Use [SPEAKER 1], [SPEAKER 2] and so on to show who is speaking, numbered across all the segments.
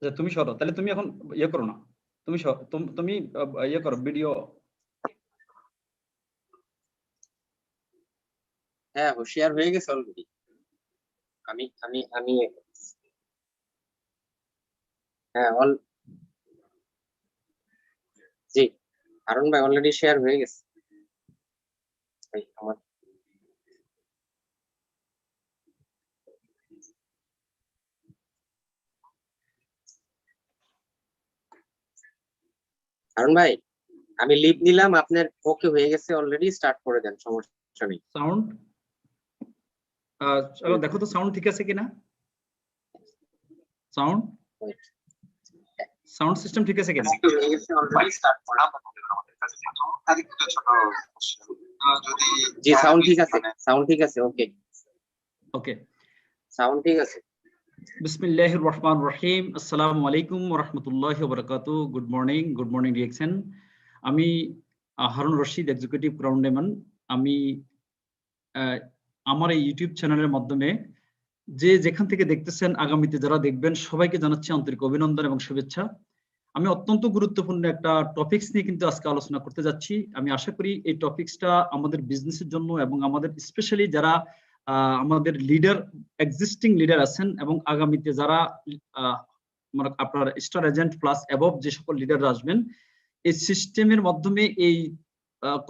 [SPEAKER 1] যে তুমি সরো, তাহলে তুমি এখন ইয়ে করো না, তুমি তুমি ইয়ে করো ভিডিও।
[SPEAKER 2] হ্যাঁ, শেয়ার হয়ে গেছে অলরেডি। আমি আমি আমি হ্যাঁ জি হারুন ভাই, অলরেডি শেয়ার হয়ে গেছে ভাই আমার। হারুন ভাই, আমি লিভ নিলাম, আপনার ওকে হয়ে গেছে অলরেডি, স্টার্ট করে দেন, সমস্যা নেই।
[SPEAKER 1] সাউন্ড দেখো তো সাউন্ড ঠিক আছে কিনা, সাউন্ড সিস্টেম ঠিক আছে কিনা।
[SPEAKER 2] জি সাউন্ড ঠিক আছে, সাউন্ড ঠিক আছে, ওকে
[SPEAKER 1] ওকে
[SPEAKER 2] সাউন্ড ঠিক আছে।
[SPEAKER 1] বিসমিল্লাহির রহমানির রহিম। আসসালামু আলাইকুম ওয়া রাহমাতুল্লাহি ওয়া বারাকাতুহু। Good morning reaction. আমি হারুন রশিদ, এক্সিকিউটিভ ক্রাউনডেমন। আমি আমার এই ইউটিউব চ্যানেলের মাধ্যমে যে যেখান থেকে দেখতেছেন, আগামীতে যারা দেখবেন, সবাইকে জানাচ্ছি আন্তরিক অভিনন্দন এবং শুভেচ্ছা। আমি অত্যন্ত গুরুত্বপূর্ণ একটা টপিকস নিয়ে কিন্তু আজকে আলোচনা করতে যাচ্ছি। আমি আশা করি এই টপিকসটা আমাদের বিজনেসের জন্য এবং আমাদের স্পেশালি যারা আমাদের লিডার, এক্সিস্টিং লিডার আছেন এবং আগামীতে যারা আপনার স্টার এজেন্ট প্লাস অ্যাবভ যে সকল লিডাররা আসবেন, এই সিস্টেমের মাধ্যমে এই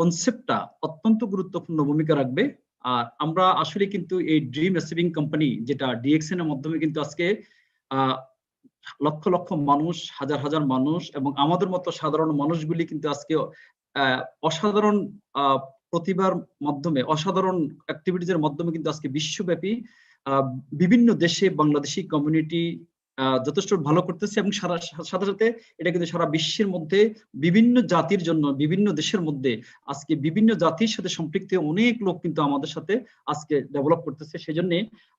[SPEAKER 1] কনসেপ্টটা অত্যন্ত গুরুত্বপূর্ণ ভূমিকা রাখবে। আর আমরা আসলে কিন্তু এই ড্রিম অ্যাচিভিং কোম্পানি, যেটা ডিএক্সএন এর মাধ্যমে কিন্তু আজকে লক্ষ লক্ষ মানুষ, হাজার হাজার মানুষ এবং আমাদের মতো সাধারণ মানুষগুলি কিন্তু আজকে অসাধারণ প্রতিভার মাধ্যমে, অসাধারণ অ্যাক্টিভিটিজের মাধ্যমে কিন্তু আজকে বিশ্বব্যাপী বিভিন্ন দেশে বাংলাদেশি কমিউনিটি যথেষ্ট ভালো করতেছে এবং সাথে সাথে এটা কিন্তু সারা বিশ্বের মধ্যে বিভিন্ন জাতির জন্য, বিভিন্ন দেশের মধ্যে আজকে বিভিন্ন জাতির সাথে সম্পৃক্ত অনেক লোক কিন্তু আমাদের সাথে আজকে ডেভেলপ করতেছে। সেই জন্য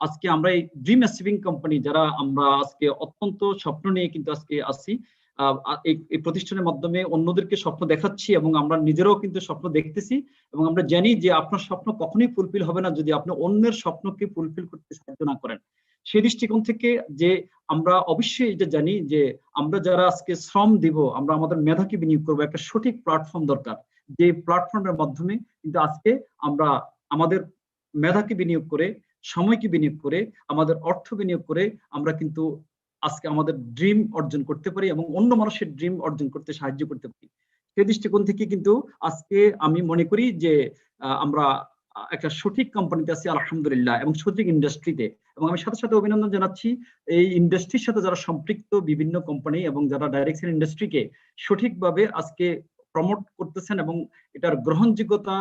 [SPEAKER 1] আজকে আমরা এই ড্রিম অ্যাচিভিং কোম্পানি, যারা আমরা আজকে অত্যন্ত স্বপ্ন নিয়ে কিন্তু আজকে আসি, এই প্রতিষ্ঠানের মাধ্যমে অন্যদেরকে স্বপ্ন দেখাচ্ছি এবং আমরা নিজেরাও কিন্তু স্বপ্ন দেখতেছি এবং আমরা জানি যে আপনার স্বপ্ন কখনোই ফুলফিল হবে না যদি আপনি অন্যের স্বপ্নকে ফুলফিল করতে সাহায্য না করেন। সেই দৃষ্টিকোণ থেকে যে আমরা অবশ্যই এটা জানি যে আমরা যারা আজকে শ্রম দিব, আমরা আমাদের মেধাকে বিনিয়োগ করবো, একটা সঠিক প্ল্যাটফর্ম দরকার। যে প্ল্যাটফর্মের মাধ্যমে কিন্তু আজকে আমরা আমাদের মেধাকে বিনিয়োগ করে, সময়কে বিনিয়োগ করে, আমাদের অর্থ বিনিয়োগ করে আমরা কিন্তু আজকে আমাদের ড্রিম অর্জন করতে পারি এবং অন্য মানুষের ড্রিম অর্জন করতে সাহায্য করতে পারি। সেই দৃষ্টিকোণ থেকে কিন্তু আজকে আমি মনে করি যে আমরা একটা সঠিক কোম্পানিতে আছি আলহামদুলিল্লাহ, এবং সঠিক ইন্ডাস্ট্রিতে। এবং আমি সাথে সাথে অভিনন্দন জানাচ্ছি এই ইন্ডাস্ট্রির সাথে যারা সম্পৃক্ত বিভিন্ন কোম্পানি এবং যারা ডাইরেকশন ইন্ডাস্ট্রিকে সঠিকভাবে আজকে প্রমোট করতেছেন এবং এটার গ্রহণযোগ্যতা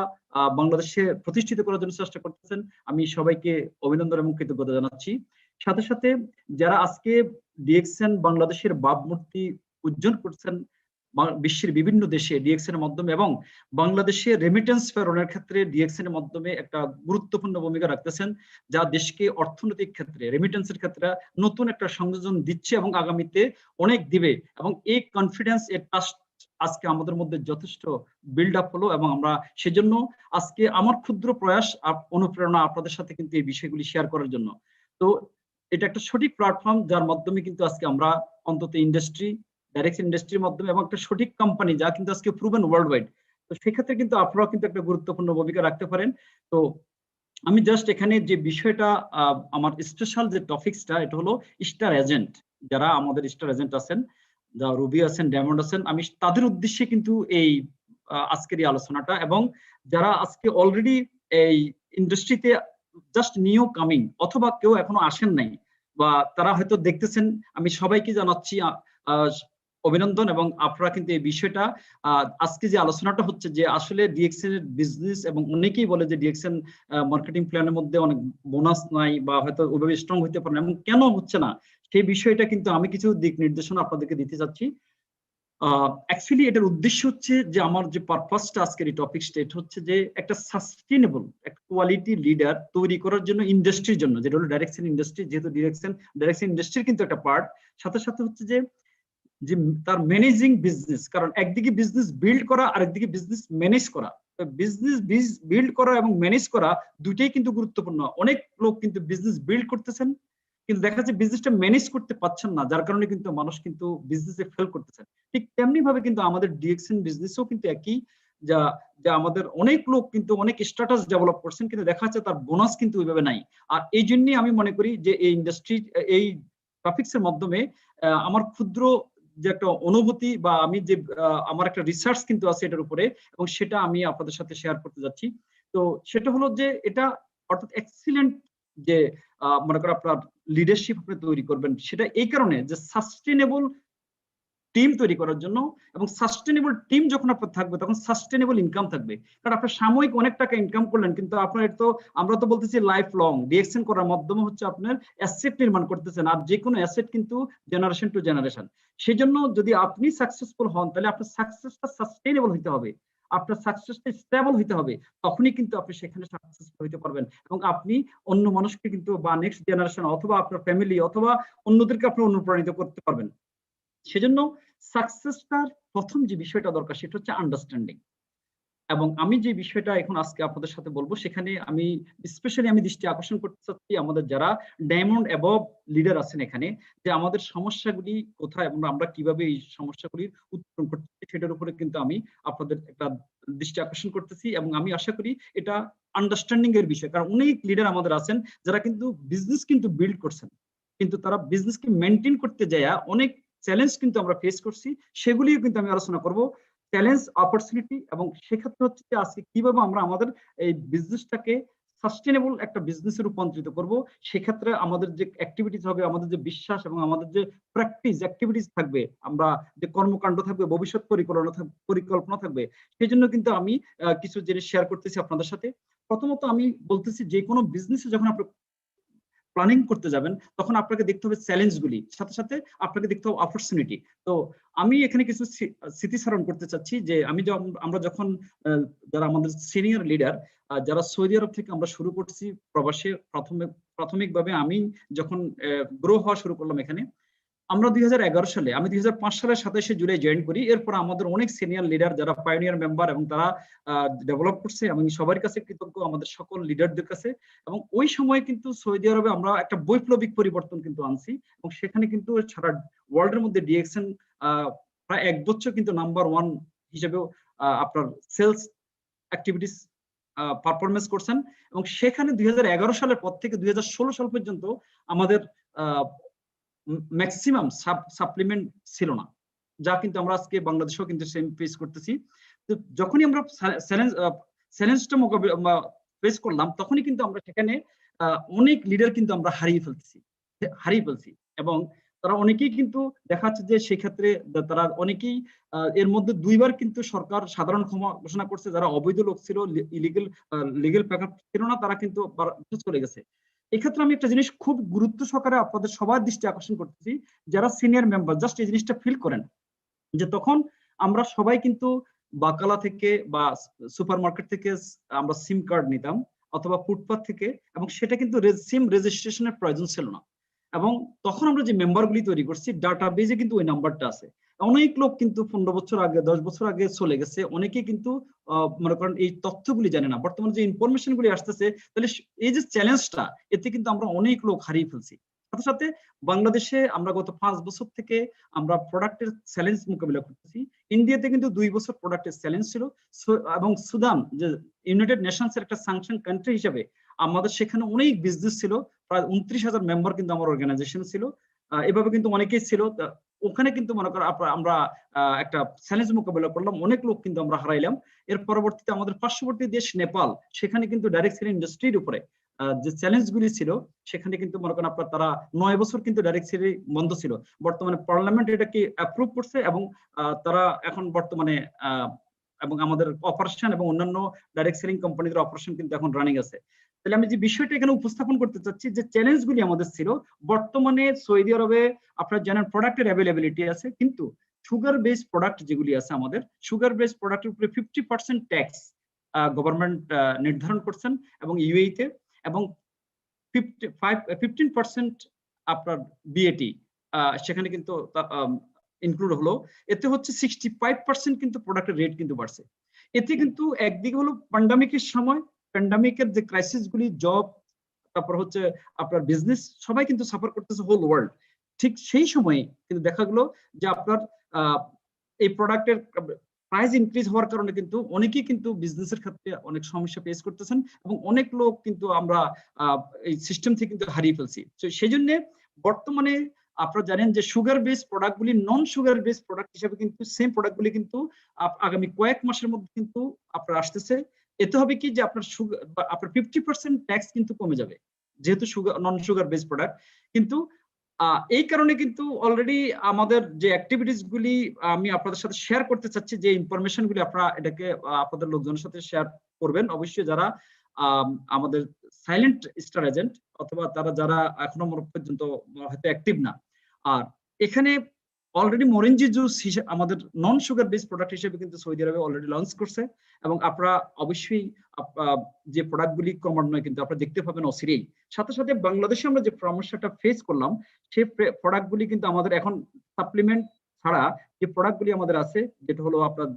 [SPEAKER 1] বাংলাদেশে প্রতিষ্ঠিত করার জন্য চেষ্টা করতেছেন। আমি সবাইকে অভিনন্দন এবং কৃতজ্ঞতা জানাচ্ছি। সাথে সাথে যারা আজকে ডিএক্সএন বাংলাদেশের ভাবমূর্তি উজ্জ্বল করছেন বিশ্বের বিভিন্ন দেশে ডিএক্সএন এর মাধ্যমে, এবং বাংলাদেশে রেমিটেন্স প্রেরণের ক্ষেত্রে ডিএক্সএন এর মাধ্যমে একটা গুরুত্বপূর্ণ ভূমিকা রাখতেছেন, যা দেশকে অর্থনৈতিক ক্ষেত্রে, রেমিটেন্সের ক্ষেত্রে নতুন একটা সংযোজন দিচ্ছে এবং আগামীতে অনেক দিবে। এবং এই কনফিডেন্স, এর ট্রাস্ট আজকে আমাদের মধ্যে যথেষ্ট বিল্ড আপ হলো এবং আমরা সেজন্য আজকে আমার ক্ষুদ্র প্রয়াস, অনুপ্রেরণা আপনাদের সাথে কিন্তু এই বিষয়গুলি শেয়ার করার জন্য। তো এটা একটা সঠিক প্ল্যাটফর্ম, যার মাধ্যমে কিন্তু আজকে আমরা অন্তত ইন্ডাস্ট্রি, ডাইরেকশন ইন্ডাস্ট্রির মাধ্যমে এবং একটা সঠিক কোম্পানি যা কিন্তু আজকে প্রুভেন ওয়ার্ল্ড ওয়াইড, তো সেক্ষেত্রে কিন্তু আপনারাও কিন্তু একটা গুরুত্বপূর্ণ ভূমিকা রাখতে পারেন। তো আমি জাস্ট এখানে যে বিষয়টা, আমার স্পেশাল যে টপিকসটা, এটা হলো স্টার এজেন্ট। যারা আমাদের স্টার এজেন্ট আছেন, যা রুবি আছেন, ডায়মন্ড আছেন, আমি তাদের উদ্দেশ্যে কিন্তু এই আজকের এই আলোচনাটা। এবং যারা আজকে অলরেডি এই ইন্ডাস্ট্রিতে জাস্ট নিউ কামিং অথবা কেউ এখনো আসেন নাই বা তারা হয়তো দেখতেছেন, আমি সবাইকে জানাচ্ছি অভিনন্দন। এবং আপনারা কিন্তু এই বিষয়টা, আজকে যে আলোচনাটা হচ্ছে যে আসলে ডিএক্সএন এর বিজনেস, এবং অনেকেই বলে যে ডিএক্সএন মার্কেটিং প্ল্যানের মধ্যে অনেক বোনাস নাই বা হয়তো ওইভাবে স্ট্রং হইতে পারে না, এবং কেন হচ্ছে না সেই বিষয়টা কিন্তু আমি কিছু দিক নির্দেশনা আপনাদেরকে দিতে চাচ্ছি। অ্যাকচুয়ালি এটার উদ্দেশ্য হচ্ছে যে আমার যে পারপাসটা আজকের এই টপিকটা, এটা হচ্ছে যে একটা সাস্টেনেবল, একটা কোয়ালিটি লিডার তৈরি করার জন্য ইন্ডাস্ট্রির জন্য, যেটা হলো ডাইরেকশন ইন্ডাস্ট্রি। যেহেতু ডাইরেকশন ইন্ডাস্ট্রির কিন্তু একটা পার্ট, সাথে সাথে হচ্ছে যে তার ম্যানেজিং বিজনেস। কারণ একদিকে বিজনেস বিল্ড করা, আরেকদিকে বিজনেস ম্যানেজ করা। বিজনেস বিল্ড করা এবং ম্যানেজ করা দুইটাই কিন্তু গুরুত্বপূর্ণ। অনেক লোক কিন্তু বিজনেস বিল্ড করতেছেন কিন্তু দেখা যাচ্ছে বিজনেসটা ম্যানেজ করতে পারছেন না, যার কারণে কিন্তু মানুষ কিন্তু বিজনেসে ফেল করতেছেন। ঠিক তেমনি ভাবে কিন্তু আমাদের ডিএক্সএন বিজনেসও কিন্তু একই, যা যা আমাদের অনেক লোক কিন্তু অনেক স্ট্যাটাস ডেভেলপ করছেন, কিন্তু দেখা যাচ্ছে তার বোনাস কিন্তু ওইভাবে নাই। আর এই জন্যই আমি মনে করি যে এই ইন্ডাস্ট্রি, এই টপিকস এর মাধ্যমে আমার ক্ষুদ্র যে একটা অনুভূতি বা আমি যে আমার একটা রিসার্চ কিন্তু আছে এটার উপরে, এবং সেটা আমি আপনাদের সাথে শেয়ার করতে যাচ্ছি। তো সেটা হলো যে এটা অর্থাৎ এক্সিলেন্ট যে মনে করেন আপনার লিডারশিপ আপনি তৈরি করবেন, সেটা এই কারণে যে সাস্টেনেবল টিম তৈরি করার জন্য, এবং সাস্টেনেবল টিম যখন আপনার থাকবে তখন সাস্টেনেবল ইনকাম থাকবে। কারণ আপনার সাময়িক অনেক টাকা ইনকাম করলেন, কিন্তু আপনার তো, আমরা তো বলতেছি লাইফ লং ডিএক্সএন করার মাধ্যমে হচ্ছে আপনার অ্যাসেট নির্মাণ করতেছেন, আর যে কোনো অ্যাসেট কিন্তু জেনারেশন টু জেনারেশন। সেই জন্য যদি আপনি সাকসেসফুল হন, তাহলে আপনার সাকসেসটা সাস্টেনেবল হতে হবে, আপনার সাকসেসটা স্টেবল হতে হবে, তখনই কিন্তু আপনি সেখানে সাকসেসফুল হতে পারবেন, এবং আপনি অন্য মানুষকে কিন্তু বা নেক্সট জেনারেশন অথবা আপনার ফ্যামিলি অথবা অন্যদেরকে আপনি অনুপ্রাণিত করতে পারবেন। সেজন্য সাকসেসটার প্রথম যে বিষয়টা দরকার সেটা হচ্ছে আন্ডারস্ট্যান্ডিং। এবং আমি যে বিষয়টা এখন আজকে আপনাদের সাথে বলবো, সেখানে আমি স্পেশালি আমি দৃষ্টি আকর্ষণ করতে চাচ্ছি আমাদের যারা ডায়মন্ড অ্যাবভ লিডার আছেন এখানে, যে আমাদের সমস্যাগুলি কোথায় এবং আমরা কিভাবে এই সমস্যাগুলির উত্তরণ করতেছি, সেটার উপরে কিন্তু আমি আপনাদের একটা দৃষ্টি আকর্ষণ করতেছি। এবং আমি আশা করি এটা আন্ডারস্ট্যান্ডিং এর বিষয়, কারণ অনেক লিডার আমাদের আছেন যারা কিন্তু বিজনেস কিন্তু বিল্ড করছেন, কিন্তু তারা বিজনেসকে মেনটেন করতে যায় অনেক চ্যালেঞ্জ কিন্তু আমরা ফেস করছি, সেগুলিও কিন্তু আমি আলোচনা করব। চ্যালেঞ্জ, অপরচুনিটি, এবং সেক্ষেত্রে হচ্ছে যে আজকে কিভাবে আমরা আমাদের এই বিজনেসটাকে সাস্টেনেবল একটা বিজনেসে রূপান্তরিত করব। সেক্ষেত্রে আমাদের যে অ্যাক্টিভিটিস হবে, আমাদের যে বিশ্বাস এবং আমাদের যে প্র্যাকটিস অ্যাক্টিভিটিস থাকবে, আমরা যে কর্মকাণ্ড থাকবে, ভবিষ্যৎ পরিকল্পনা থাকবে, সেই জন্য কিন্তু আমি কিছু জিনিস শেয়ার করতেছি আপনাদের সাথে। প্রথমত আমি বলতেছি, যে কোনো বিজনেসে যখন আপনি প্ল্যানিং করতে যাবেন, তখন আপনাকে দেখতে হবে চ্যালেঞ্জগুলি, সাথে সাথে আপনাকে দেখতে হবে অপরচুনিটি। তো আমি এখানে কিছু স্মৃতিচারণ করতে চাচ্ছি, যে আমরা যখন যারা আমাদের সিনিয়র লিডার, যারা সৌদি আরব থেকে আমরা শুরু করছি প্রবাসে, প্রাথমিকভাবে আমি যখন গ্রো হওয়া শুরু করলাম এখানে, আমরা 2011 সালে, আমি 2005 সালের 27শে জুলাই জয়েন করি। এরপর আমাদের অনেক সিনিয়র লিডার যারা পাইওনিয়ার মেম্বার, এবং তারা ডেভেলপ করছে, এবং সবার কাছে কৃতজ্ঞ, আমাদের সকল লিডারদের কাছে। এবং ওই সময় কিন্তু সৌদি আরবে আমরা একটা বৈপ্লবিক পরিবর্তন কিন্তু আনছি, এবং সেখানে কিন্তু সারা ওয়ার্ল্ডের মধ্যে ডিএক্সএন প্রায় 1 বছর কিন্তু নাম্বার 1 হিসেবে আপনার সেলস অ্যাক্টিভিটিস পারফরমেন্স করছেন। এবং সেখানে 2011 সালের পর থেকে 2016 সাল পর্যন্ত আমাদের ম্যাক্সিমাম সাপ্লিমেন্ট ছিল না, যা কিন্তু আমরা আজকে বাংলাদেশেও কিন্তু সেম ফেস করতেছি। তো যখনই আমরা চ্যালেঞ্জটা মোকাবিলা ফেস করলাম, তখনই কিন্তু আমরা সেখানে অনেক লিডার কিন্তু আমরা হারিয়ে ফেলছি, এবং তারা অনেকেই কিন্তু দেখা যাচ্ছে যে সেক্ষেত্রে তারা অনেকেই এর মধ্যে 2 বার কিন্তু সরকার সাধারণ ক্ষমা ঘোষণা করছে, যারা অবৈধ লোক ছিল, লিগেল ব্যাকআপ ছিল না, তারা কিন্তু চলে গেছে। এক্ষেত্রে আমি একটা জিনিস খুব গুরুত্ব সহকারে আপনাদের সবার দৃষ্টি আকর্ষণ করতেছি, যারা সিনিয়র মেম্বার জাস্ট এই জিনিসটা ফিল করেন, যে তখন আমরা সবাই কিন্তু বাকালা থেকে বা সুপার মার্কেট থেকে আমরা সিম কার্ড নিতাম, অথবা ফুটপাথ থেকে, এবং সেটা কিন্তু সিম রেজিস্ট্রেশনের প্রয়োজন ছিল না। এবং তখন আমরা যে মেম্বারগুলি তৈরি করছি, ডাটাবেজে কিন্তু ওই নাম্বারটা আছে। অনেক লোক কিন্তু 15 বছর আগে, 10 বছর আগে চলে গেছে, অনেকে কিন্তু মনে করেন এই তথ্যগুলি জানে না। বর্তমানে যে ইনফরমেশন গুলি আসতেছে, তাহলে এই যে চ্যালেঞ্জটা, এতে কিন্তু আমরা অনেক লোক হারিয়ে ফেলছি। সাথে সাথে বাংলাদেশে আমরা গত 5 বছর থেকে আমরা প্রোডাক্টের চ্যালেঞ্জ মোকাবিলা করতেছি। ইন্ডিয়াতে কিন্তু 2 বছর প্রোডাক্টের চ্যালেঞ্জ ছিল, এবং সুদান, যে ইউনাইটেড নেশনস এর একটা স্যাংশন কান্ট্রি হিসেবে, আমাদের সেখানে অনেক বিজনেস ছিল, প্রায় 29,000 মেম্বার কিন্তু আমার অর্গানাইজেশন ছিল। এভাবে কিন্তু অনেকেই ছিল। ওখানে কিন্তু মনে করো আমরা একটা চ্যালেঞ্জ মোকাবিলা করলাম, অনেক লোক কিন্তু আমরা হারাইলাম। এর পরবর্তীতে আমাদের পার্শ্ববর্তী দেশ নেপাল, সেখানে কিন্তু ডাইরেক্ট সেলিং ইন্ডাস্ট্রির উপরে যে চ্যালেঞ্জ গুলি ছিল, সেখানে কিন্তু মনে করেন আপনার তারা 9 বছর কিন্তু ডাইরেক্ট সেলিং বন্ধ ছিল। বর্তমানে পার্লামেন্ট এটাকে অ্যাপ্রুভ করছে, এবং তারা এখন বর্তমানে এবং আমাদের অপারেশন এবং অন্যান্য ডাইরেক্ট সেলিং কোম্পানিদের অপারেশন কিন্তু এখন রানিং আছে। তাহলে আমি যে বিষয়টা এখানে উপস্থাপন করতে চাচ্ছি, যে চ্যালেঞ্জগুলি আমাদের ছিল, বর্তমানে সৌদি আরবে আপনারা জানেন প্রোডাক্টের অ্যাভেলেবিলিটি আছে, কিন্তু সুগার বেসড প্রোডাক্ট যেগুলি আছে, আমাদের সুগার বেসড প্রোডাক্টের উপরে 50% ট্যাক্স গভর্নমেন্ট নির্ধারণ করছেন, এবং ইউএই তে, এবং 15% আপনার বিএটি সেখানে কিন্তু ইনক্লুড হলো। এতে হচ্ছে 65% কিন্তু প্রোডাক্টের রেট কিন্তু বাড়ছে। এতে কিন্তু একদিকে হলো প্যান্ডামিকের সময়, প্যান্ডামিকের যে ক্রাইসিস গুলি, জব তারপর হচ্ছে আপনার বিজনেস, সবাই কিন্তু সাফার করতেছে হোল ওয়ার্ল্ড। ঠিক সেই সময়ে কিন্তু দেখা গেলো যে আপনার এই প্রোডাক্টের প্রাইস ইনক্রিজ হওয়ার কারণে কিন্তু অনেকেই কিন্তু বিজনেসের ক্ষেত্রে অনেক সমস্যা ফেস করতেছেন এবং অনেক লোক কিন্তু আমরা এই সিস্টেম থেকে কিন্তু হারিয়ে ফেলছি। তো সেই জন্য বর্তমানে আপনারা জানেন যে সুগার বেস প্রোডাক্টগুলি নন সুগার বেস প্রোডাক্ট হিসেবে কিন্তু সেম প্রোডাক্টগুলি কিন্তু আগামী কয়েক মাসের মধ্যে কিন্তু আপনার আসতেছে। এতে হবে কি যে আপনার সুগার আপনার 50% ট্যাক্স কিন্তু কমে যাবে যেহেতু সুগার নন সুগার বেস প্রোডাক্ট। কিন্তু এই কারণে কিন্তু অলরেডি আমাদের যে অ্যাক্টিভিটিস গুলি আমি আপনাদের সাথে শেয়ার করতে চাচ্ছি, যে ইনফরমেশন গুলি আপনারা এটাকে আপনাদের লোকজনের সাথে শেয়ার করবেন অবশ্যই, যারা আমাদের সাইলেন্ট স্টার এজেন্ট অথবা তারা যারা এখনো পর্যন্ত হয়তো অ্যাক্টিভ না। আর এখানে অলরেডি মরেঞ্জি জুস আমাদের নন সুগার বেস প্রোডাক্ট হিসেবে কিন্তু সৌদি আরবে অলরেডি লঞ্চ করছে এবং আপনারা অবশ্যই যে প্রোডাক্টগুলি ক্রমান্বয়ে কিন্তু আপনারা দেখতে পাবেন অচিরেই। সাথে সাথে বাংলাদেশে আমরা যে সমস্যাটা ফেস করলাম সেই প্রোডাক্টগুলি কিন্তু আমাদের এখন সাপ্লিমেন্ট ছাড়া যে প্রোডাক্টগুলি আমাদের আছে, যেটা হলো আপনার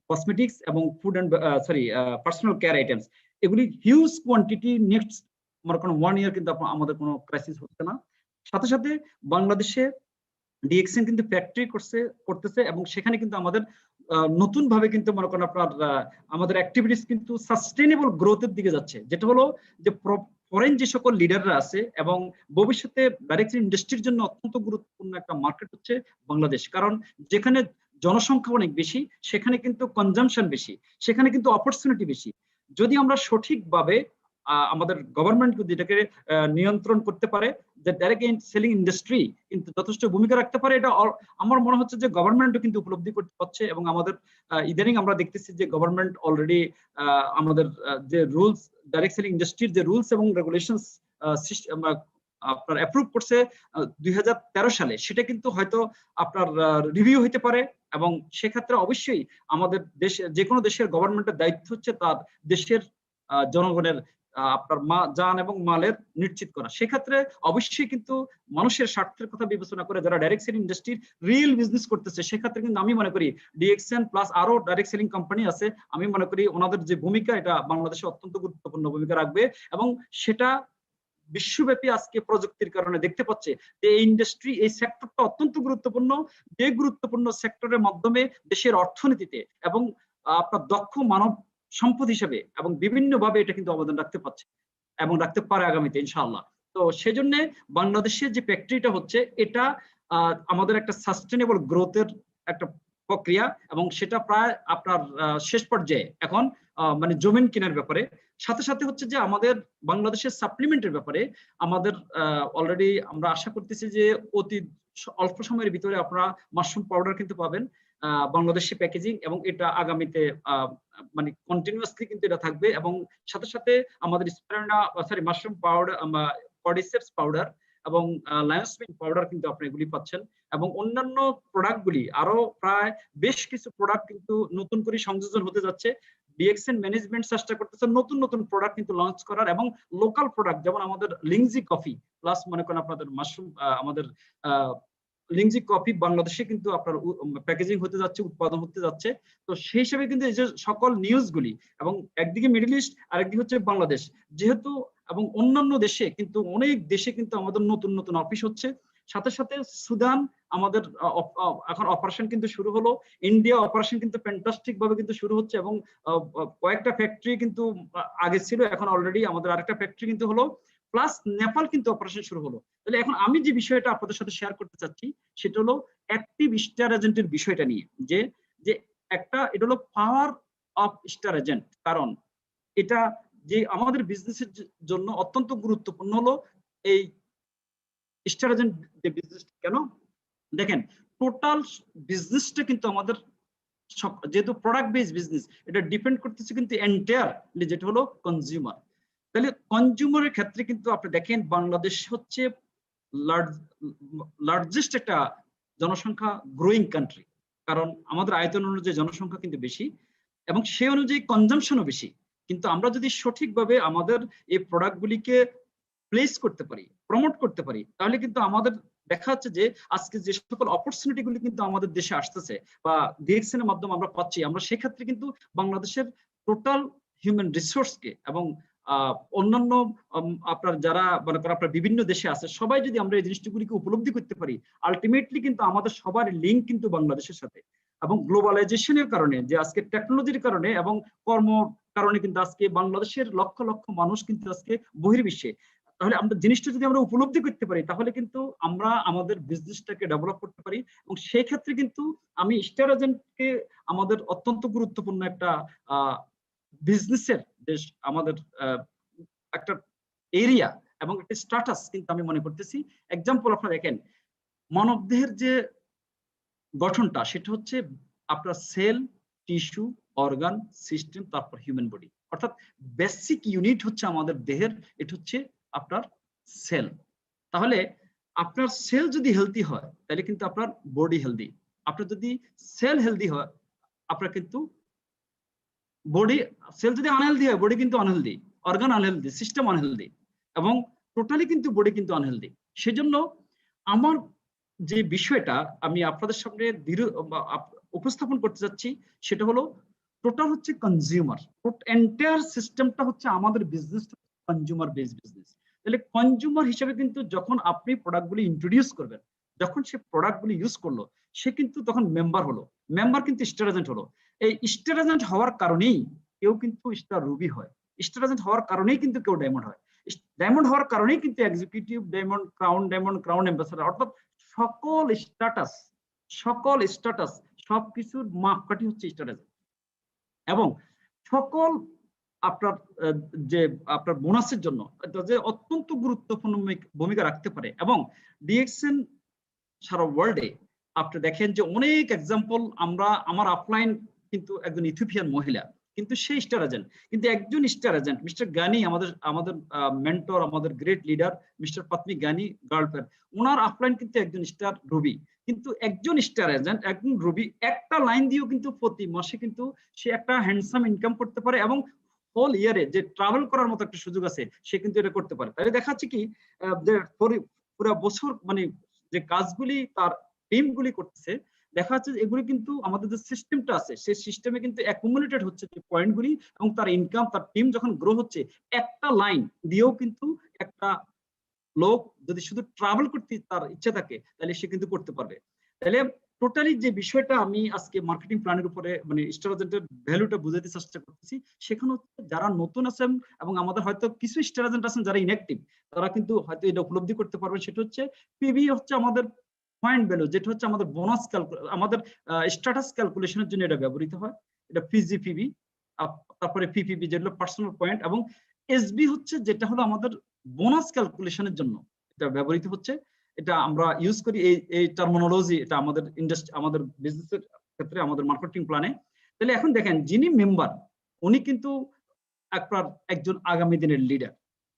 [SPEAKER 1] কসমেটিক্স এবং food and personal care items, এগুলি হিউজ কোয়ান্টিটি নেক্সট মনে করেন 1 ইয়ার কিন্তু আমাদের কোনো ক্রাইসিস হচ্ছে না। সাথে সাথে বাংলাদেশে ডিএক্সএন কিন্তু ফ্যাক্টরি করতেছে এবং সেখানে কিন্তু আমাদের নতুন ভাবে কিন্তু মনে করেন আপনার আমাদের অ্যাক্টিভিটিস কিন্তু সাস্টেইনেবল গ্রোথের দিকে যাচ্ছে, যেটা হলো যে ফরেন যে সকল লিডাররা আছে এবং ভবিষ্যতে ডাইরেক্ট ইন্ডাস্ট্রির জন্য অত্যন্ত গুরুত্বপূর্ণ একটা মার্কেট হচ্ছে বাংলাদেশ। কারণ যেখানে জনসংখ্যা অনেক বেশি, সেখানে কিন্তু কনজাম্পশন বেশি, সেখানে কিন্তু অপরচুনিটি বেশি। যদি আমরা সঠিকভাবে আমাদের গভর্নমেন্ট যদি এটাকে নিয়ন্ত্রণ করতে পারে, যে ডাইরেক্ট সেলিং ইন্ডাস্ট্রি কিন্তু যথেষ্ট ভূমিকা রাখতে পারে, এটা আমার মনে হচ্ছে যে গভর্নমেন্টও কিন্তু উপলব্ধি করতে পারছে। এবং আমাদের ইদানিং আমরা দেখতেছি যে গভর্নমেন্ট অলরেডি আমাদের যে রুলস, ডাইরেক্ট সেলিং ইন্ডাস্ট্রির যে রুলস এবং রেগুলেশনস আপনার অ্যাপ্রুভ করছে 2013 সালে, সেটা কিন্তু হয়তো আপনার রিভিউ হতে পারে। এবং সেক্ষেত্রে অবশ্যই আমাদের দেশে যে কোনো দেশের গভর্নমেন্টের দায়িত্ব হচ্ছে তার দেশের জনগণের আপনার জান এবং মালের নিশ্চিত করা। সেক্ষেত্রে অবশ্যই কিন্তু মানুষের স্বার্থের কথা বিবেচনা করে যারা ডাইরেক্ট সেলিং ইন্ডাস্ট্রির রিয়েল বিজনেস করতেছে, সেক্ষেত্রে কিন্তু আমি মনে করি ডিএক্সএন প্লাস আরো ডাইরেক্ট সেলিং কোম্পানি আছে, আমি মনে করি ওনাদের যে ভূমিকা এটা বাংলাদেশে অত্যন্ত গুরুত্বপূর্ণ ভূমিকা রাখবে। এবং সেটা বিশ্বব্যাপী আজকে প্রযুক্তির কারণে দেখতে পাচ্ছে যে এই ইন্ডাস্ট্রি, এই সেক্টরটা অত্যন্ত গুরুত্বপূর্ণ, যে গুরুত্বপূর্ণ সেক্টরের মাধ্যমে দেশের অর্থনীতিতে এবং আপনার দক্ষ মানব সম্পদ হিসেবে এবং বিভিন্ন ভাবে এটা কিন্তু অবদান রাখতে পারছে এবং রাখতে পারে আগামীতে ইনশাআল্লাহ। তো সেজন্য বাংলাদেশের যে ফ্যাক্টরিটা হচ্ছে এটা আমাদের একটা সাস্টেনেবল গ্রোথের একটা প্রক্রিয়া এবং সেটা প্রায় আপনার শেষ পর্যায়ে এখন মানে জমিন কেনার ব্যাপারে। সাথে সাথে হচ্ছে যে আমাদের বাংলাদেশের সাপ্লিমেন্টের ব্যাপারে আমাদের অলরেডি আমরা আশা করতেছি যে অতি অল্প সময়ের ভিতরে আপনারা মাশরুম পাউডার কিন্তু পাবেন বাংলাদেশি প্যাকেজিং, এবং এটা আগামীতে মানে কন্টিনিউয়াসলি কিন্তু এটা থাকবে। এবং সাথে সাথে আমাদের মাশরুম পাউডার, কর্ডিসেপস পাউডার এবং লায়ন্সমিন পাউডার কিন্তু আপনি এগুলি পাচ্ছেন। এবং অন্যান্য প্রোডাক্টগুলি আরো প্রায় বেশ কিছু প্রোডাক্ট কিন্তু নতুন করে সংযোজন হতে যাচ্ছে। ডিএক্সএন ম্যানেজমেন্ট চেষ্টা করতেছে নতুন নতুন প্রোডাক্ট কিন্তু লঞ্চ করার, এবং লোকাল প্রোডাক্ট যেমন আমাদের লিংজি কফি প্লাস মনে করেন আপনাদের মাশরুম, আমাদের লিংজি কফি বাংলাদেশে কিন্তু আপনার প্যাকেজিং হতে যাচ্ছে, উৎপাদন হতে যাচ্ছে। তো সেই হিসেবে কিন্তু এই যে সকল নিউজগুলি, এবং একদিকে মিডল ইস্ট আরেকদিকে হচ্ছে বাংলাদেশ যেহেতু, এবং অন্যান্য দেশে কিন্তু অনেক দেশে কিন্তু আমাদের নতুন নতুন অফিস হচ্ছে। সাথে সাথে সুদান আমাদের এখন অপারেশন কিন্তু শুরু হলো, ইন্ডিয়া অপারেশন কিন্তু ফ্যান্টাস্টিক ভাবে কিন্তু শুরু হচ্ছে, এবং কয়েকটা ফ্যাক্টরি কিন্তু আগে ছিল, এখন অলরেডি আমাদের আরেকটা ফ্যাক্টরি কিন্তু হলো, প্লাস নেপাল কিন্তু অপারেশন শুরু হলো। তাহলে এখন আমি যে বিষয়টা আপনাদের সাথে শেয়ার করতে চাচ্ছি সেটা হলো অ্যাক্টিভ স্টার এজেন্টের বিষয়টা নিয়ে, যে যে একটা এটা হলো পাওয়ার অফ স্টার এজেন্ট। কারণ এটা যে আমাদের বিজনেসের জন্য অত্যন্ত গুরুত্বপূর্ণ হলো এই স্টার এজেন্ট যে বিজনেস। কেন দেখেন, টোটাল বিজনেসটা কিন্তু আমাদের যেহেতু প্রোডাক্ট বেস বিজনেস, এটা ডিপেন্ড করতেছে কিন্তু এন্টায়ারলি যেটা হলো কনজিউমার। তাহলে কনজিউমারের ক্ষেত্রে কিন্তু আপনি দেখেন বাংলাদেশ হচ্ছে লার্জেস্ট একটা জনসংখ্যা গ্রোয়িং কান্ট্রি, কারণ আমাদের আয়তন অনুযায়ী জনসংখ্যা কিন্তু বেশি এবং সেই অনুযায়ী কনজাম্পশনও বেশি। কিন্তু আমরা যদি সঠিকভাবে আমাদের এই প্রোডাক্টগুলিকে প্লেস করতে পারি, প্রমোট করতে পারি, তাহলে কিন্তু আমাদের দেখা যাচ্ছে যে আজকে যে সকল অপরচুনিটি গুলি কিন্তু আমাদের দেশে আসতেছে বা ডিএক্সএন এর মাধ্যমে আমরা পাচ্ছি, আমরা সেক্ষেত্রে কিন্তু বাংলাদেশের টোটাল হিউম্যান রিসোর্সকে এবং অন্যান্য আপনার যারা মনে করেন আপনার বিভিন্ন দেশে আছে, সবাই যদি আমরা এই জিনিসগুলিকে উপলব্ধি করতে পারি, আলটিমেটলি কিন্তু আমাদের সবার লিঙ্ক কিন্তু বাংলাদেশের সাথে। এবং গ্লোবালাইজেশনের কারণে, যে আজকে টেকনোলজির কারণে এবং কর্ম কারণে কিন্তু আজকে বাংলাদেশের লক্ষ লক্ষ মানুষ কিন্তু আজকে বহির্বিশ্বে। তাহলে আমরা জিনিসটা যদি আমরা উপলব্ধি করতে পারি, তাহলে কিন্তু আমরা আমাদের বিজনেসটাকে ডেভেলপ করতে পারি। এবং সেই ক্ষেত্রে কিন্তু আমি স্টার এজেন্টকে আমাদের অত্যন্ত গুরুত্বপূর্ণ একটা বিজনেসের দেশ, আমাদের একটা এরিয়া এবং একটা স্ট্যাটাস কিন্তু আমি মনে করতেছি। এক্সাম্পল আপনারা দেখেন, মানবদেহের যে গঠনটা সেটা হচ্ছে আপনার সেল, টিস্যু, অর্গান, সিস্টেম, তারপর হিউম্যান বডি। অর্থাৎ বেসিক ইউনিট হচ্ছে আমাদের দেহের, এটা হচ্ছে আপনার সেল। তাহলে আপনার সেল যদি হেলদি হয় তাহলে কিন্তু আপনার বডি হেলদি। আপনার যদি সেল হেলদি হয়, আপনার কিন্তু বডি, সেল যদি আনহেলদি হয় বডি কিন্তু unhealthy, organ unhealthy, system unhealthy, এবং টোটালি কিন্তু বডি কিন্তু আনহেলদি। সেজন্য আমার যে বিষয়টা আমি আপনাদের সামনে উপস্থাপন করতে যাচ্ছি সেটা হলো টোটাল হচ্ছে কনজিউমার। এন্টায়ার সিস্টেমটা হচ্ছে আমাদের বিজনেস কনজিউমার বেস বিজনেস। তাহলে কনজিউমার হিসেবে কিন্তু যখন আপনি প্রোডাক্টগুলি ইন্ট্রোডিউস করবেন, যখন সে প্রোডাক্টগুলি ইউজ করলো, সে কিন্তু তখন মেম্বার হলো। মেম্বার কিন্তু স্টার এজেন্ট হলো। এই স্টার এজেন্ট হওয়ার কারণেই কেউ কিন্তু স্টার রুবি হয়। স্টার এজেন্ট হওয়ার কারণেই কিন্তু কেউ ডায়মন্ড হয়। ডায়মন্ড হওয়ার কারণেই কিন্তু এক্সিকিউটিভ ডায়মন্ড, ক্রাউন অ্যাম্বাসেডর, অর্থাৎ সকল স্ট্যাটাস সবকিছুর মাপকাঠি হচ্ছে স্টার এজেন্ট। এবং সকল আপনার যে আপনার বোনাসের জন্য যে অত্যন্ত গুরুত্বপূর্ণ ভূমিকা রাখতে পারে। এবং ডিএক্সএন সারা ওয়ার্ল্ডে আপনি দেখেন যে অনেক এক্সাম্পল, আমার আপলাইন কিন্তু একজন ইথিওপিয়ান মহিলা, কিন্তু সেই স্টার এজেন্ট। কিন্তু একজন স্টার এজেন্ট মিস্টার গানি, আমাদের মেন্টর, আমাদের গ্রেট লিডার মিস্টার পাতমি গানি গার্লফ্রেন্ড, ওনার আপলাইন কিন্তু একজন স্টার রুবি। কিন্তু একজন স্টার এজেন্ট, একজন রুবি একটা লাইন দিয়েও কিন্তু প্রতি মাসে কিন্তু সে একটা হ্যান্ডসাম ইনকাম করতে পারে, এবং হোল ইয়ারে যে ট্রাভেল করার মতো একটা সুযোগ আছে সে কিন্তু এটা করতে পারে। তাহলে দেখা যাচ্ছে কি পুরো বছর মানে যে কাজগুলি তার টিমগুলি করতেছে, দেখা যাচ্ছে এগুলি কিন্তু আমাদের যে সিস্টেমটা আছে সেই সিস্টেমে কিন্তু অ্যাকুমুলেটেড হচ্ছে যে পয়েন্টগুলি, এবং তার ইনকাম, তার টিম যখন গ্রো হচ্ছে, একটা লাইন দিয়েও কিন্তু একটা লোক যদি শুধু ট্রাভেল করতে তার ইচ্ছা থাকে তাহলে সে কিন্তু করতে পারবে। তাহলে টোটালি যে বিষয়টা আমি আজকে মার্কেটিং প্ল্যানের উপরে মানে স্টার এজেন্টের ভ্যালুটা বুঝাতে চেষ্টা করতেছি, সেখানে হচ্ছে যারা নতুন আছেন এবং আমাদের হয়তো কিছু স্টার এজেন্ট আছেন যারা ইনঅ্যাক্টিভ, তারা কিন্তু হয়তো এটা উপলব্ধি করতে পারবেন। সেটা হচ্ছে পিবি হচ্ছে আমাদের পয়েন্ট ভ্যালু, যেটা হচ্ছে আমাদের বোনাস আমাদের স্ট্যাটাস ক্যালকুলেশনের জন্য এটা ব্যবহৃত হয়। এটা পিজিপিবি, তারপরে পিপিবি যেগুলো পার্সোনাল পয়েন্ট, এবং এসবি হচ্ছে যেটা হলো আমাদের বোনাস ক্যালকুলেশনের জন্য এটা ব্যবহৃত হচ্ছে। এটা আমরা ইউজ করি এই টার্মিনোলজি, এটা আমাদের ইন্ডাস্ট্রি, আমাদের বিজনেসের ক্ষেত্রে, আমাদের মার্কেটিং প্ল্যানে। তাহলে এখন দেখেন, যিনি মেম্বার উনি কিন্তু একজন আগামী দিনের লিডার।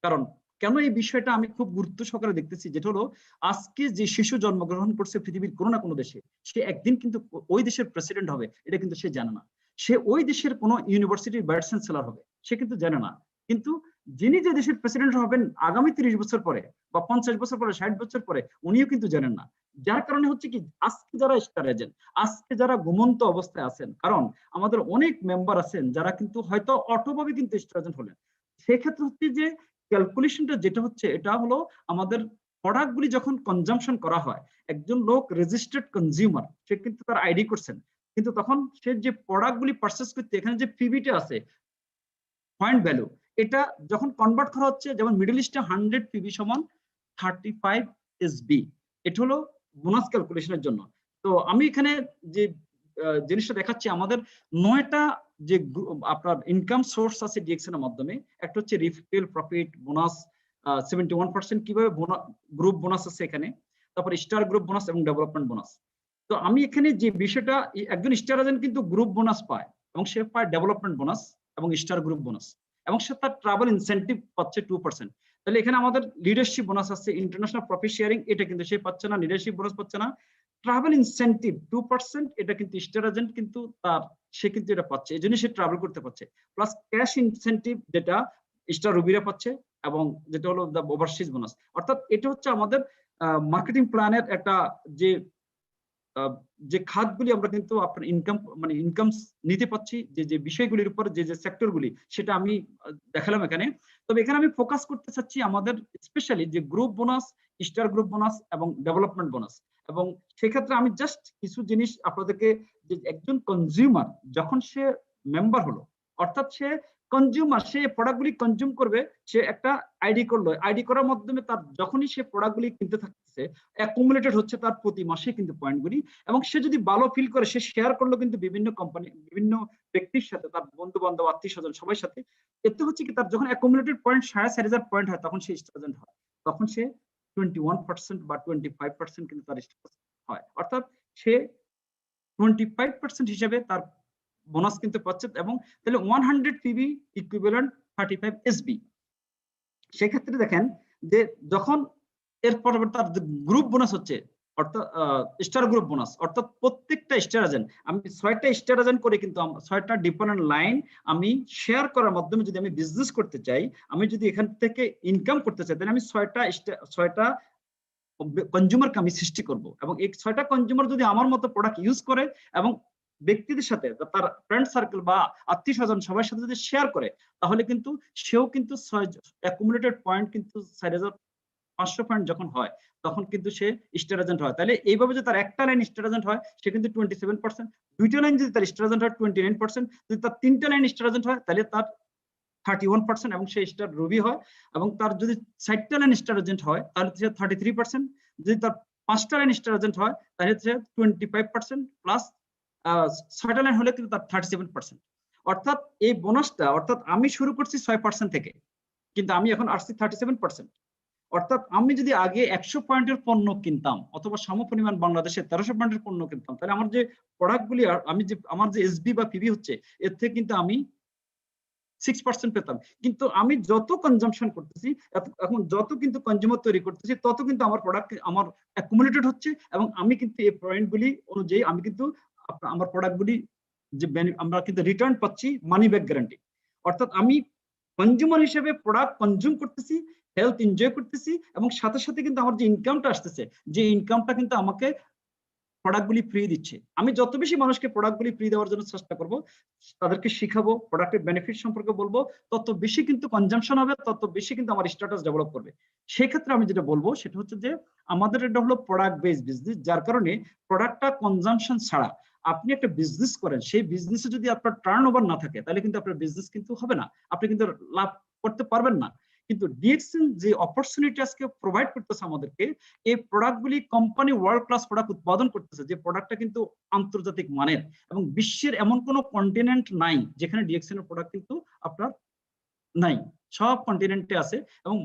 [SPEAKER 1] কারণ কেন এই বিষয়টা আমি খুব গুরুত্ব সহকারে দেখতেছি, যেটা হলো আজকে যে শিশু জন্মগ্রহণ করছে পৃথিবীর কোনো না কোনো দেশে, সে একদিন কিন্তু ওই দেশের প্রেসিডেন্ট হবে, এটা কিন্তু সে জানে না। সে ওই দেশের কোনো ইউনিভার্সিটির ভাইস চ্যান্সেলর হবে, সে কিন্তু জানে না। কিন্তু যিনি যে দেশের প্রেসিডেন্ট হবেন আগামী 30 বছর পরে বা 50 বছর পরে, 60 বছর পরে, উনিও কিন্তু জানেন না। যার কারণে হচ্ছে কি, আজকে যারা স্টার এজেন্ট, আজকে যারা ঘুমন্ত অবস্থায় আছেন, কারণ আমাদের অনেক মেম্বার আছেন যারা কিন্তু হয়তো অটোভাবে কিন্তু স্টার এজেন্ট হলেন। সেক্ষেত্রে হচ্ছে যে ক্যালকুলেশনটা যেটা হচ্ছে, এটা হলো আমাদের প্রোডাক্টগুলি যখন কনজাম্পশন করা হয়, একজন লোক রেজিস্টার্ড কনজিউমার, সে কিন্তু তার আইডি করছেন, কিন্তু তখন সে যে প্রোডাক্টগুলি পারচেস করতে, এখানে যে পিবিটা আছে পয়েন্ট ভ্যালু, এটা যখন কনভার্ট করা হচ্ছে, যেমন মিডল ইস্টে 100 পিবি সমান 35 এসবি, এটা হলো বোনাস ক্যালকুলেশনের জন্য। তো আমি এখানে যে জিনিসটা দেখাচ্ছি, আমাদের 9টা যে আপনার ইনকাম সোর্স আছে ডিএক্সএন এর মাধ্যমে। একটা হচ্ছে রিটেল প্রফিট বোনাস 71%, কিভাবে গ্রুপ বোনাস আছে এখানে, তারপর স্টার গ্রুপ বোনাস এবং ডেভেলপমেন্ট বোনাস। তো আমি এখানে যে বিষয়টা, একজন স্টার এজেন্ট কিন্তু গ্রুপ বোনাস পায়, এবং সে পায় ডেভেলপমেন্ট বোনাস এবং স্টার গ্রুপ বোনাস, এবং সে তার ট্রাভেল ইনসেন্টিভ পাচ্ছে 2%। তাহলে এখানে আমাদের লিডারশিপ বোনাস আছে, ইন্টারন্যাশনাল প্রফিট শেয়ারিং, এটা কিন্তু সে পাচ্ছে না, লিডারশিপ বোনাস পাচ্ছে না। ট্রাভেল ইনসেন্টিভ 2%, এটা কিন্তু স্টার এজেন্ট কিন্তু সে কিন্তু এটা পাচ্ছে, এই জন্য সে ট্রাভেল করতে পারছে। প্লাস ক্যাশ ইনসেন্টিভ যেটা স্টার রুবিরা পাচ্ছে, এবং যেটা হলো দ্য ওভারসিজ বোনাস। অর্থাৎ এটা হচ্ছে আমাদের মার্কেটিং প্ল্যানের একটা যে যে খাতগুলি আমরা কিন্তু আপনার ইনকাম নিতে পাচ্ছি, যে বিষয়গুলির উপর যে সেক্টরগুলি, সেটা আমি দেখালাম এখানে। তবে এখানে আমি ফোকাস করতে চাচ্ছি আমাদের স্পেশালি যে group bonus, star group bonus এবং ডেভেলপমেন্ট বোনাস। এবং সেক্ষেত্রে আমি জাস্ট কিছু জিনিস আপনাদেরকে, যে একজন কনজিউমার যখন সে মেম্বার হলো, অর্থাৎ সে কনজিউমার, সে প্রোডাক্টগুলি কনজিউম করবে, সে একটা আইডি করলো, আইডি করার মাধ্যমে তার যখনই সে প্রোডাক্টগুলি কিনতে থাকতেছে, অ্যাকুমুলেটেড হচ্ছে তার প্রতি মাসে কিন্তু পয়েন্টগুলি। এবং সে যদি ভালো ফিল করে, সে শেয়ার করলো কিন্তু বিভিন্ন কোম্পানি, বিভিন্ন ব্যক্তির সাথে, তার বন্ধু বান্ধব, আত্মীয় স্বজন, সবার সাথে। এতে হচ্ছে কি, তার যখন অ্যাকুমুলেটেড পয়েন্ট 4,500 পয়েন্ট হয়, তখন সে স্টার এজেন্ট হয়। তখন সে 21% বা 25% কিন্তু তার স্টার হয়, অর্থাৎ সে 25% হিসেবে তার বোনাস কিন্তু পাচ্ছে। এবং তাহলে 100 পিবি ইকুইভ্যালেন্ট 35 এসবি। সেক্ষেত্রে দেখেন যে যখন এরপর তার গ্রুপ বোনাস হচ্ছে, অর্থাৎ স্টার গ্রুপ বোনাস, অর্থাৎ প্রত্যেকটা স্টার এজেন্ট, আমি 6টা স্টার এজেন্ট করে কিন্তু 6টা ডিফারেন্ট লাইন আমি শেয়ার করার মাধ্যমে যদি আমি বিজনেস করতে চাই, আমি যদি এখান থেকে ইনকাম করতে চাই, তাহলে আমি 6টা কনজিউমারকে আমি সৃষ্টি করব। এবং এই 6টা কনজিউমার যদি আমার মতো প্রোডাক্ট ইউজ করে এবং ব্যক্তিদের সাথে, তার ফ্রেন্ড সার্কেল বা আত্মীয় স্বজন সবার সাথে যদি শেয়ার করে, তাহলে কিন্তু সেও কিন্তু অ্যাকুমুলেটেড পয়েন্ট কিন্তু 4,500 পয়েন্ট যখন হয়, তখন কিন্তু সে স্টার এজেন্ট হয়। তাহলে এইভাবে যদি তার একটা লাইন স্টার এজেন্ট হয়, সে কিন্তু 27%, দুইটা লাইন যদি তার স্টার এজেন্ট হয় 29%, যদি তার 3টা লাইন স্টার এজেন্ট হয়, তাহলে তার 31% এবং সে স্টার রুবি হয়। এবং তার যদি 4টা লাইন স্টার এজেন্ট হয়, তাহলে সে 33%, যদি তার 5টা লাইন স্টার এজেন্ট হয়, তাহলে সে 25% প্লাস 6টা লাইন হলে কিন্তু তার 37%। অর্থাৎ এই বোনাসটা, অর্থাৎ আমি শুরু করছি 6% থেকে, কিন্তু আমি এখন আসছি 37%। অর্থাৎ আমি যদি আগে 100 পয়েন্টের পণ্য কিনতাম, অথবা সমপরিমাণ বাংলাদেশে 1300 পয়েন্টের পণ্য কিনতাম, তাহলে আমার যে প্রোডাক্টগুলি, আমি যে আমার যে এসবি বা পিবি হচ্ছে, এর থেকে কিন্তু আমি 6% পেতাম। কিন্তু আমি যত কনজাম্পশন করতেছি, এখন যত কিন্তু কনজিউমার তৈরি করতেছি, তত কিন্তু আমার প্রোডাক্ট আমার অ্যাকুমুলেটেড হচ্ছে। এবং আমি কিন্তু এই পয়েন্টগুলি অনুযায়ী আমি কিন্তু আমার প্রোডাক্টগুলি যে আমরা কিন্তু রিটার্ন পাচ্ছি, মানি ব্যাক গ্যারান্টি। অর্থাৎ আমি কনজিউমার হিসেবে প্রোডাক্ট কনজিউম করতেছি, হেলথ এনজয় করতেছি, এবং সাথে সাথে কিন্তু আমার যে ইনকামটা আসতেছে, যে ইনকামটা কিন্তু আমাকে প্রোডাক্টগুলি ফ্রি দিচ্ছে। আমি যত বেশি মানুষকে প্রোডাক্টগুলি ফ্রি দেওয়ার জন্য চেষ্টা করব, তাদেরকে শিখাবো, প্রোডাক্টের বেনিফিট সম্পর্কে বলবো, তত বেশি কিন্তু কনজাম্পশন হবে, তত বেশি কিন্তু আমার স্ট্যাটাস ডেভেলপ করবে। সেই ক্ষেত্রে আমি যেটা বলবো, সেটা হচ্ছে যে আমাদের এটা হলো প্রোডাক্ট বেসড বিজনেস, যার কারণে প্রোডাক্টটা কনজাম্পশন ছাড়া আপনি একটা বিজনেস করেন, সেই বিজনেসে যদি আপনার টার্নওভার না থাকে, তাহলে কিন্তু আপনার বিজনেস কিন্তু হবে না, আপনি কিন্তু লাভ করতে পারবেন না। কিন্তু ডিএক্সএন যে অপরচুনিটি আজকে প্রোভাইড করতেছে আমাদেরকে, এই প্রোডাক্টগুলি কোম্পানি ওয়ার্ল্ড ক্লাস প্রোডাক্ট উৎপাদন করতেছে, যে প্রোডাক্টটা কিন্তু আন্তর্জাতিক মানের, এবং বিশ্বের এমন কোনো কন্টিনেন্ট নাই যেখানে ডিএক্সএন এর প্রোডাক্ট কিন্তু আপনার নাই। সব কন্টিনেন্টে আছে, এবং